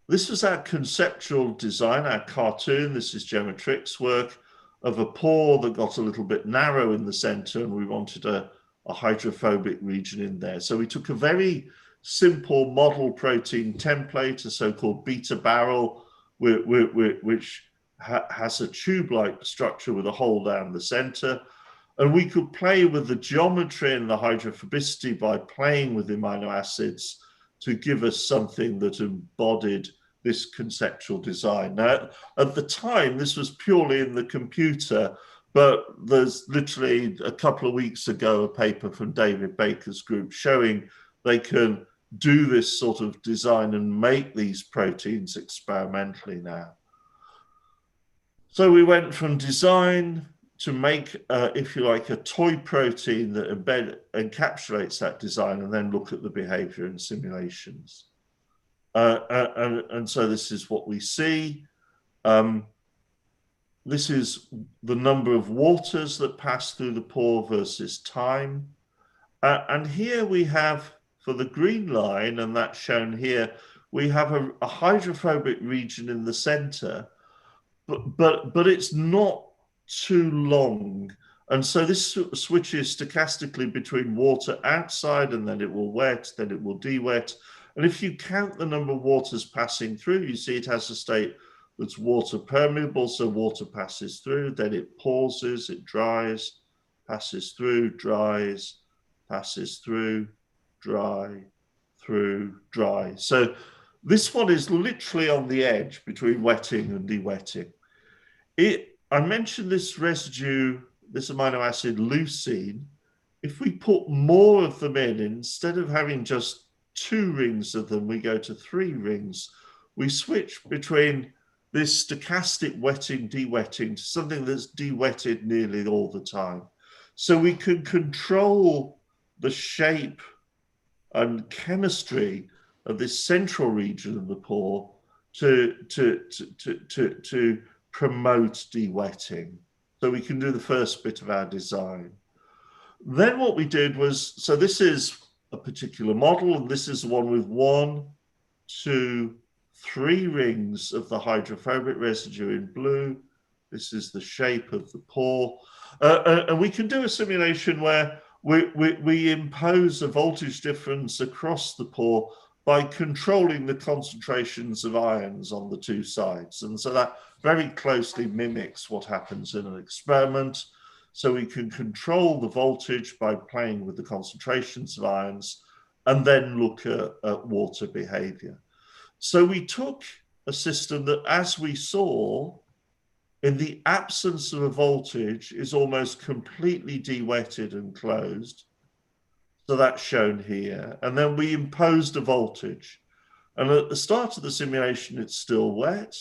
this was our conceptual design, our cartoon. This is Gemma Trick's work of a pore that got a little bit narrow in the center, and we wanted a hydrophobic region in there. So we took a very simple model protein template, a so-called beta barrel, which has a tube-like structure with a hole down the center. And we could play with the geometry and the hydrophobicity by playing with the amino acids to give us something that embodied this conceptual design. Now, at the time, this was purely in the computer, but there's literally a couple of weeks ago a paper from David Baker's group showing they can do this sort of design and make these proteins experimentally now. So we went from design to make, if you like, a toy protein that encapsulates that design, and then look at the behavior in simulations. And so this is what we see. This is the number of waters that pass through the pore versus time. And here we have for the green line, and that's shown here, we have a hydrophobic region in the center, but it's not too long. And so this switches stochastically between water outside, and then it will wet, then it will de-wet. And if you count the number of waters passing through, you see it has a state that's water permeable, so water passes through, then it pauses, it dries, passes through, dries, passes through, dry, through, dry. So this one is literally on the edge between wetting and de-wetting. I mentioned this residue, this amino acid leucine. If we put more of them in, instead of having just 2 rings of them, we go to 3 rings. We switch between this stochastic wetting, de-wetting to something that's de-wetted nearly all the time. So we can control the shape and chemistry of this central region of the pore to promote de-wetting. So we can do the first bit of our design. Then what we did was, so this is a particular model, and this is the one with 1, 2, 3 rings of the hydrophobic residue in blue. This is the shape of the pore. And we can do a simulation where we impose a voltage difference across the pore by controlling the concentrations of ions on the 2 sides. And so that very closely mimics what happens in an experiment. So we can control the voltage by playing with the concentrations of ions and then look at water behavior. So we took a system that, as we saw, in the absence of a voltage, is almost completely de-wetted and closed. So that's shown here. And then we imposed a voltage. And at the start of the simulation, it's still wet,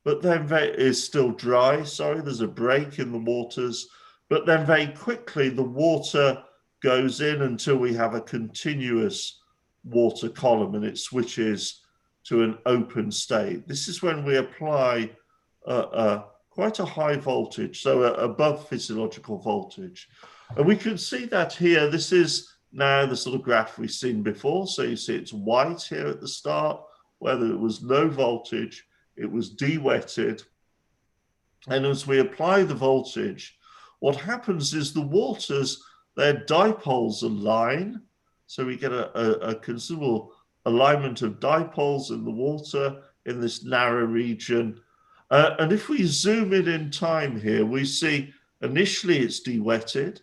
but then it's still dry. Sorry, there's a break in the waters. But then very quickly, the water goes in until we have a continuous water column, and it switches to an open state. This is when we apply quite a high voltage, so above physiological voltage. And we can see that here. This is now the sort of graph we've seen before. So you see it's white here at the start, where there was no voltage, it was de-wetted. And as we apply the voltage, what happens is the waters, their dipoles align. So we get a considerable alignment of dipoles in the water in this narrow region. And if we zoom in time here, we see initially it's de-wetted.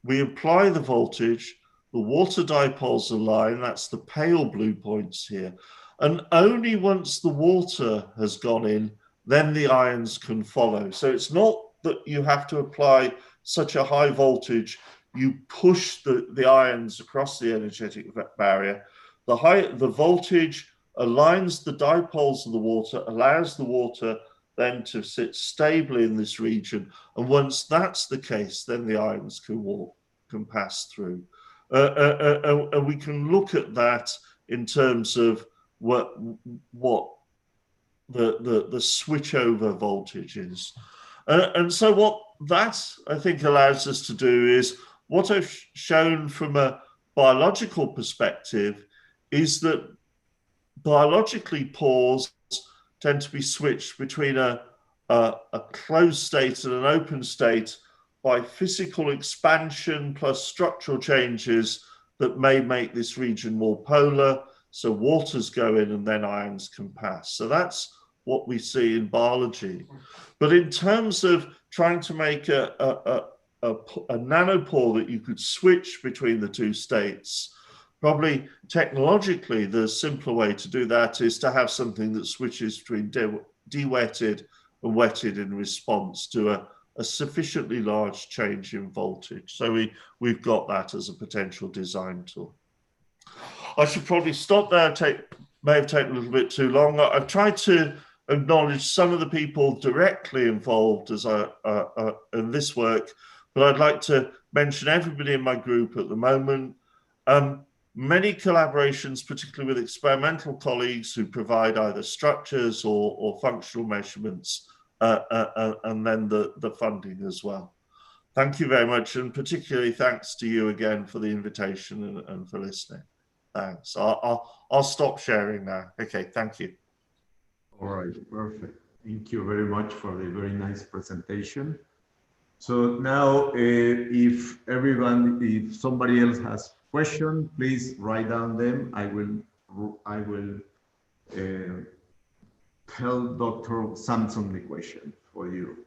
We apply the voltage, the water dipoles align, that's the pale blue points here. And only once the water has gone in, then the ions can follow. So it's not that you have to apply such a high voltage, you push the ions across the energetic barrier. The voltage aligns the dipoles of the water, allows the water then to sit stably in this region. And once that's the case, then the ions can pass through. And we can look at that in terms of what the switchover voltage is. And so what that, I think, allows us to do is, what I've shown from a biological perspective is that biologically pores tend to be switched between a closed state and an open state by physical expansion plus structural changes that may make this region more polar. So waters go in and then ions can pass. So that's what we see in biology. But in terms of trying to make a nanopore that you could switch between the 2 states, probably technologically, the simpler way to do that is to have something that switches between de-wetted and wetted in response to a sufficiently large change in voltage. So we've got that as a potential design tool. I should probably stop there. May have taken a little bit too long. I've tried to acknowledge some of the people directly involved in this work, but I'd like to mention everybody in my group at the moment. Many collaborations, particularly with experimental colleagues who provide either structures or functional measurements, and then the funding as well. Thank you very much, and particularly thanks to you again for the invitation and for listening. Thanks. I'll stop sharing now. Okay, thank you. All right, perfect. Thank you very much for the very nice presentation. So now, if somebody else has questions, please write down them. I will tell Dr. Sansom the question for you.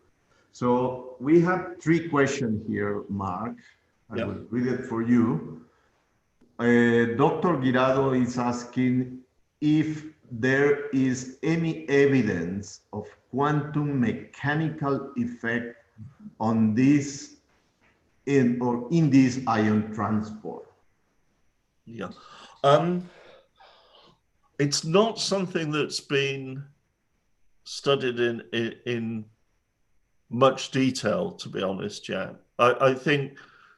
So we have 3 questions here, Mark. I will read it for you. Dr. Guirado is asking if there is any evidence of quantum mechanical effect on this in this ion transport. Yeah. It's not something that's been studied in much detail, to be honest, Jan. I think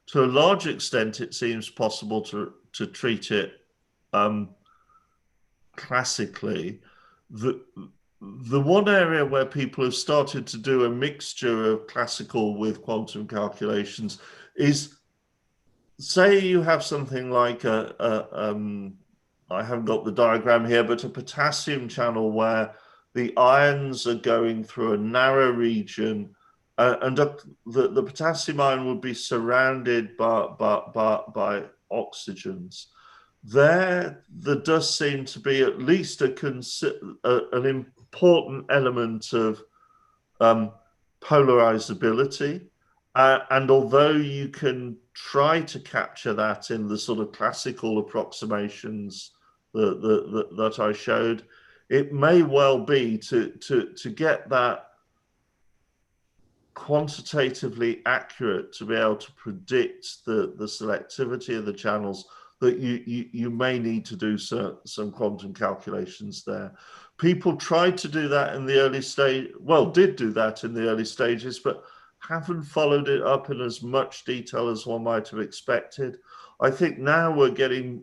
to a large extent it seems possible to treat it classically. The one area where people have started to do a mixture of classical with quantum calculations is, say you have something like I haven't got the diagram here, but a potassium channel where the ions are going through a narrow region, and the potassium ion would be surrounded by oxygens. There does seem to be at least an important element of polarizability. And although you can try to capture that in the sort of classical approximations that I showed, it may well be to get that quantitatively accurate, to be able to predict the selectivity of the channels, that you may need to do some quantum calculations there. People tried to do that in the early stage, well, did do that in the early stages, but haven't followed it up in as much detail as one might have expected. I think now we're getting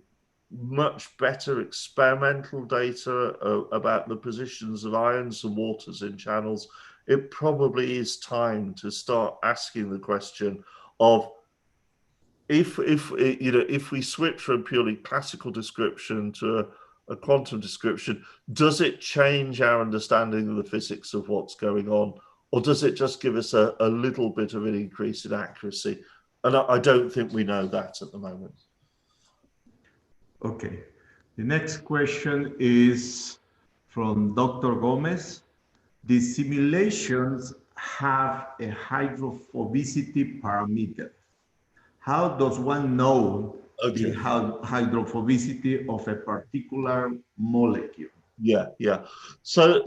much better experimental data about the positions of ions and waters in channels. It probably is time to start asking the question of, if we switch from purely classical description to a quantum description, does it change our understanding of the physics of what's going on, or does it just give us a little bit of an increase in accuracy? And I don't think we know that at the moment. Okay. The next question is from Dr. Gomez. The simulations have a hydrophobicity parameter. How does one know the hydrophobicity of a particular molecule? Yeah. So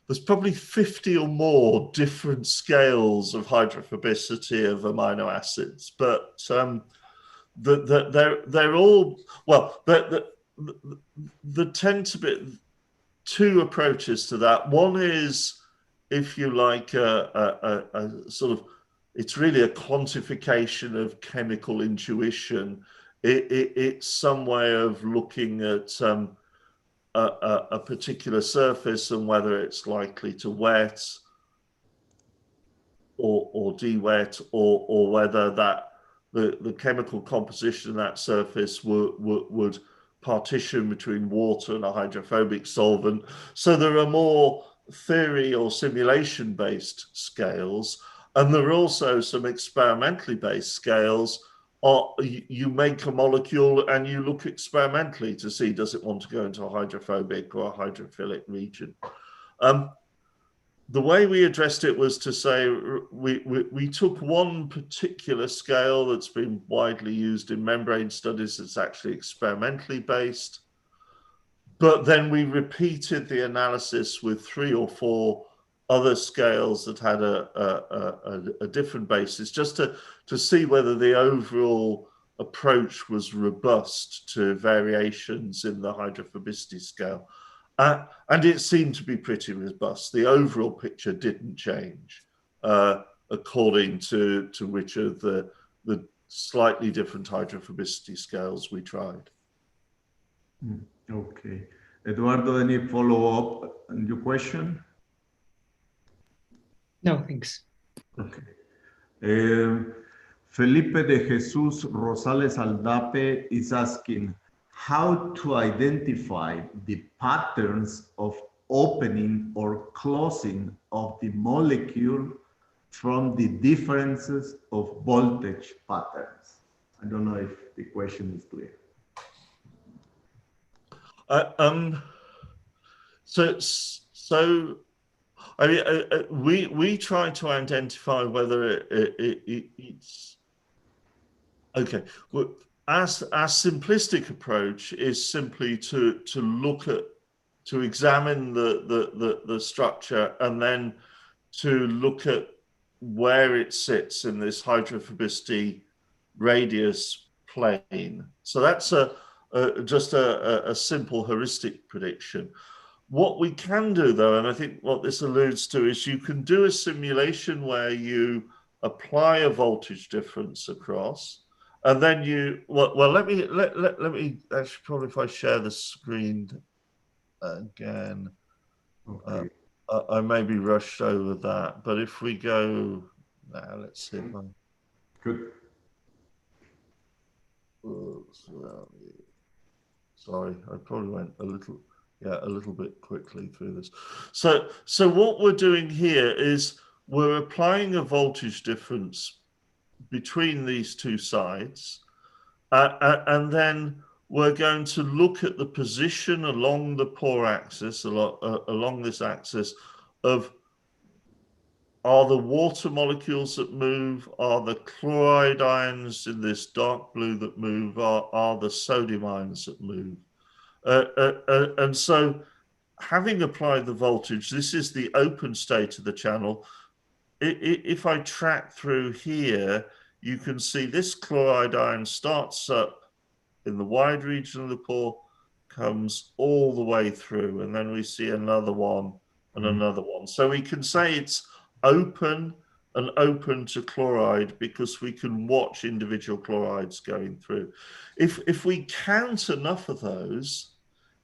there's probably 50 or more different scales of hydrophobicity of amino acids, but they're all, well, there tend to be 2 approaches to that. One is, if you like, a sort of, it's really a quantification of chemical intuition. It's some way of looking at a particular surface and whether it's likely to wet or de-wet, or whether that the chemical composition of that surface would partition between water and a hydrophobic solvent. So there are more theory or simulation based scales, and there are also some experimentally based scales. Or you make a molecule and you look experimentally to see, does it want to go into a hydrophobic or a hydrophilic region? The way we addressed it was to say we took one particular scale that's been widely used in membrane studies that's actually experimentally based, but then we repeated the analysis with 3 or 4 other scales that had a different basis, just to see whether the overall approach was robust to variations in the hydrophobicity scale. And it seemed to be pretty robust. The overall picture didn't change according to which of the slightly different hydrophobicity scales we tried. Okay. Eduardo, any follow-up on your question? No, thanks. Okay. Felipe de Jesus Rosales Aldape is asking how to identify the patterns of opening or closing of the molecule from the differences of voltage patterns. I don't know if the question is clear. So I mean, we try to identify whether it's okay. Well, our simplistic approach is simply to look at, to examine the structure and then to look at where it sits in this hydrophobicity radius plane. So that's just a simple heuristic prediction. What we can do, though, and I think what this alludes to, is you can do a simulation where you apply a voltage difference across, and then you let me actually, probably if I share the screen again, Okay. I may be rushed over that, but if we go now, let's see if I. Good. Sorry, I probably went a little bit quickly through this. So what we're doing here is we're applying a voltage difference between these two sides, and then we're going to look at the position along the pore axis, along this axis, of are the water molecules that move, are the chloride ions in this dark blue that move, are the sodium ions that move. And so, having applied the voltage, this is the open state of the channel. If I track through here, you can see this chloride ion starts up in the wide region of the pore, comes all the way through, and then we see another one and another one. So we can say it's open and open to chloride because we can watch individual chlorides going through. If we count enough of those,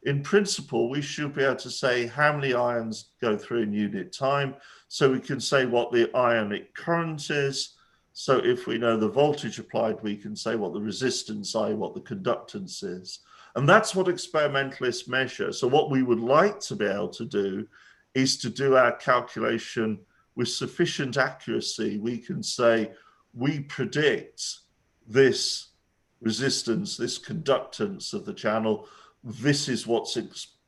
in principle, we should be able to say how many ions go through in unit time. So we can say what the ionic current is. So if we know the voltage applied, we can say what the resistance, i.e. what the conductance is. And that's what experimentalists measure. So what we would like to be able to do is to do our calculation with sufficient accuracy. We can say, we predict this resistance, this conductance of the channel. This is what's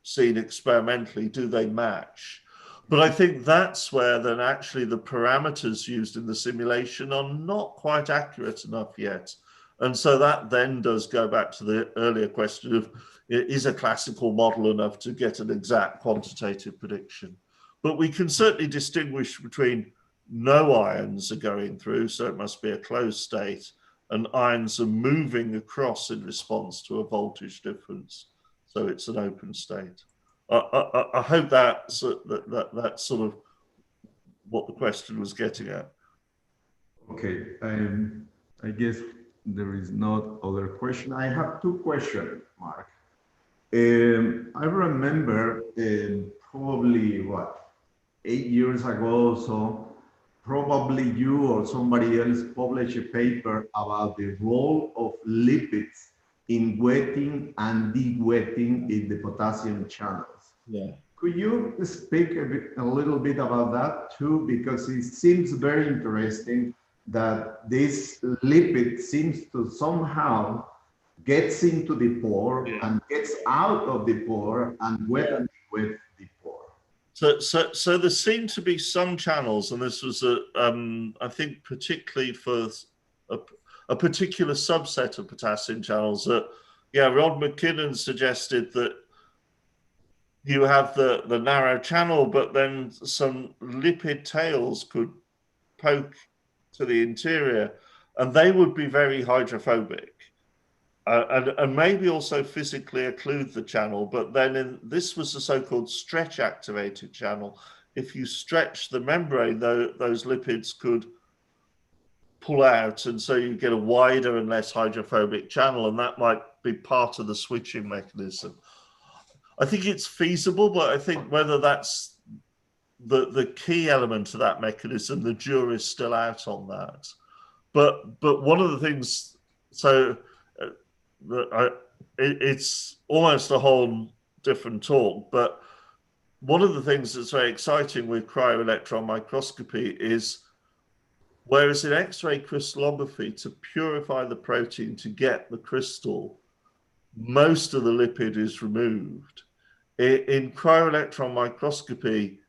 seen experimentally. Do they match? But I think that's where then actually the parameters used in the simulation are not quite accurate enough yet. And so that then does go back to the earlier question of, is a classical model enough to get an exact quantitative prediction? But we can certainly distinguish between no ions are going through, so it must be a closed state, and ions are moving across in response to a voltage difference. So it's an open state. I hope that's sort of what the question was getting at. Okay, I guess there is no other question. I have two questions, Mark. I remember probably 8 years ago or so, probably you or somebody else published a paper about the role of lipids in wetting and de-wetting in the potassium channels. Yeah. Could you speak a little bit about that too? Because it seems very interesting that this lipid seems to somehow gets into the pore and gets out of the pore and wet and with the pore. So there seem to be some channels, and this was I think particularly for a particular subset of potassium channels that, Rod McKinnon suggested that you have the narrow channel, but then some lipid tails could poke to the interior, and they would be very hydrophobic. And maybe also physically occlude the channel, but then this was the so-called stretch-activated channel. If you stretch the membrane, those lipids could pull out, and so you get a wider and less hydrophobic channel, and that might be part of the switching mechanism. I think it's feasible, but I think whether that's the key element of that mechanism, the jury's still out on that. but one of the things, so it's almost a whole different talk, but one of the things that's very exciting with cryo-electron microscopy is, whereas in X-ray crystallography, to purify the protein to get the crystal, most of the lipid is removed. In cryo-electron microscopy,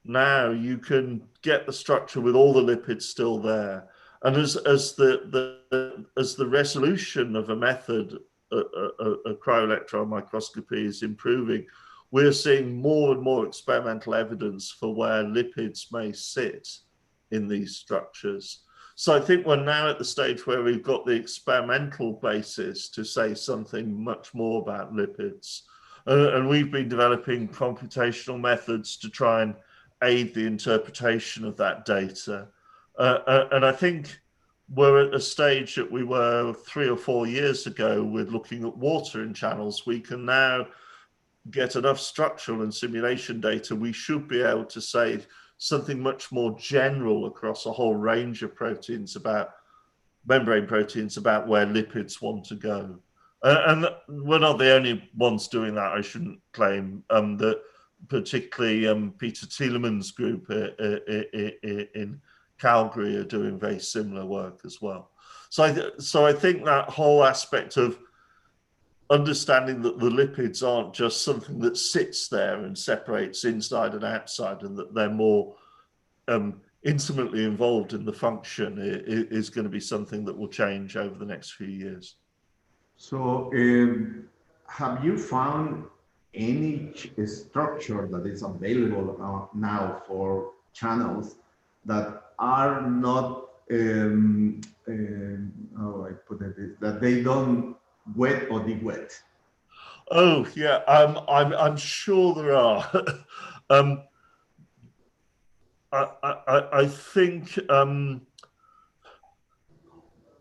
now you can get the structure with all the lipids still there. And as the resolution of a method, a cryo-electron microscopy is improving, we're seeing more and more experimental evidence for where lipids may sit in these structures. So I think we're now at the stage where we've got the experimental basis to say something much more about lipids. And we've been developing computational methods to try and aid the interpretation of that data. And I think we're at a stage that we were 3 or 4 years ago with looking at water in channels. We can now get enough structural and simulation data. We should be able to say something much more general across a whole range of proteins, about membrane proteins, about where lipids want to go. And we're not the only ones doing that, I shouldn't claim. That particularly Peter Tielemann's group in Calgary are doing very similar work as well. So I think that whole aspect of understanding that the lipids aren't just something that sits there and separates inside and outside, and that they're more intimately involved in the function is going to be something that will change over the next few years. So have you found any structure that is available now for channels that are not, how I put it, that they don't wet or de-wet? Oh yeah, I'm sure there are. I think.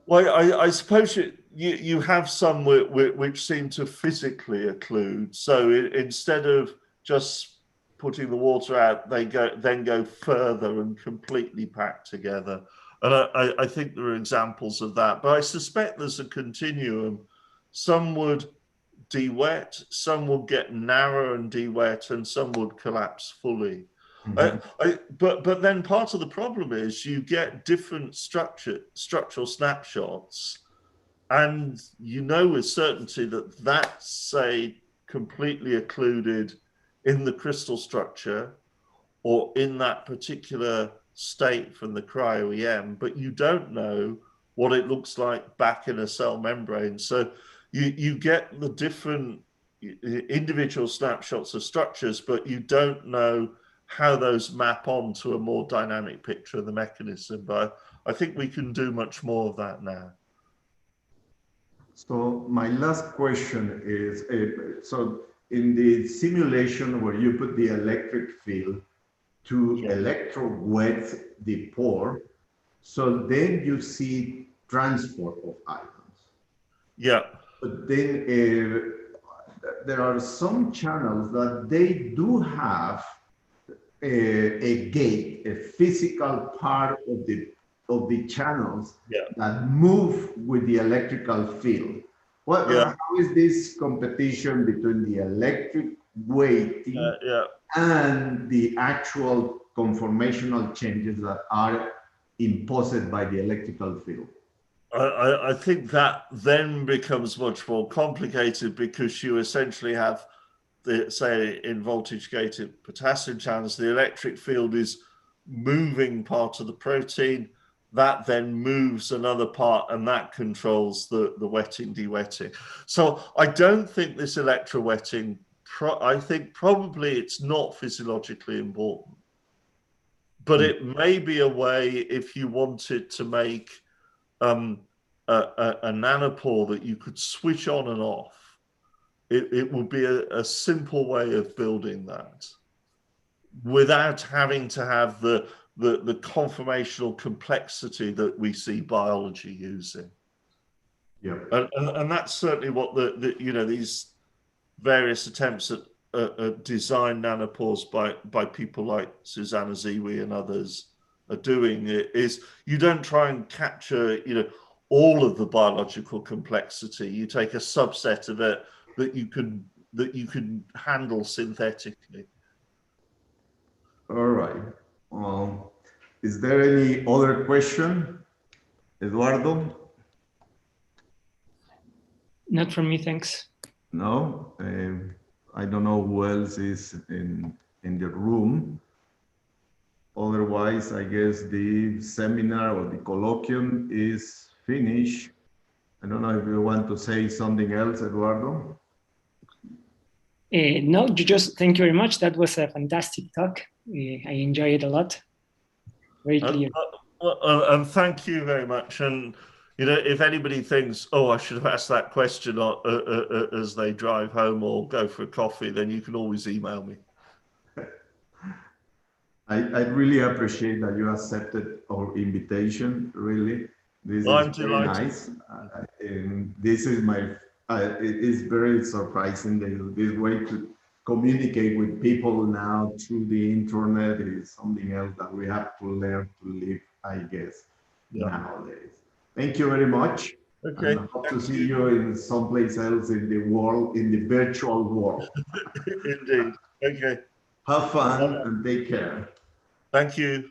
Well, I suppose you have some which seem to physically occlude. So instead of just putting the water out, they then go further and completely pack together. And I think there are examples of that. But I suspect there's a continuum. Some would de-wet, some would get narrow and de-wet, and some would collapse fully. Mm-hmm. But then part of the problem is you get different structural snapshots, and you know with certainty that that's, say, completely occluded in the crystal structure or in that particular state from the cryo-EM, but you don't know what it looks like back in a cell membrane. So you get the different individual snapshots of structures, but you don't know how those map on to a more dynamic picture of the mechanism. But I think we can do much more of that now. So my last question is, so in the simulation where you put the electric field to electrowet the pore, so then you see transport of ions. Yeah. But then there are some channels that they do have a gate, a physical part of the channels that move with the electrical field. How is this competition between the electric weighting and the actual conformational changes that are imposed by the electrical field? I think that then becomes much more complicated, because you essentially have say in voltage gated potassium channels, the electric field is moving part of the protein, that then moves another part, and that controls the wetting, de-wetting. So I don't think this electrowetting, I think probably it's not physiologically important, but it may be a way, if you wanted to make a nanopore that you could switch on and off. It would be a simple way of building that without having to have the conformational complexity that we see biology using. Yeah, and that's certainly what these various attempts at design nanopores by people like Susanna Ziwi and others are doing is you don't try and capture, you know, all of the biological complexity. You take a subset of it that you can handle synthetically. All right. Is there any other question, Eduardo? Not from me, thanks. No. I don't know who else is in the room. Otherwise, I guess the seminar or the colloquium is finished. I don't know if you want to say something else, Eduardo. No, you just thank you very much. That was a fantastic talk. I enjoyed it a lot. Very clear. And thank you very much. And you know, if anybody thinks, oh, I should have asked that question as they drive home or go for a coffee, then you can always email me. I really appreciate that you accepted our invitation. Really, this Well, is very nice. And this is my. It is very surprising that this way to communicate with people now through the internet is something else that we have to learn to live, I guess, nowadays. Thank you very much. Okay. And I hope to see you in someplace else in the world, in the virtual world. Indeed. Okay. Have fun and take care. Thank you.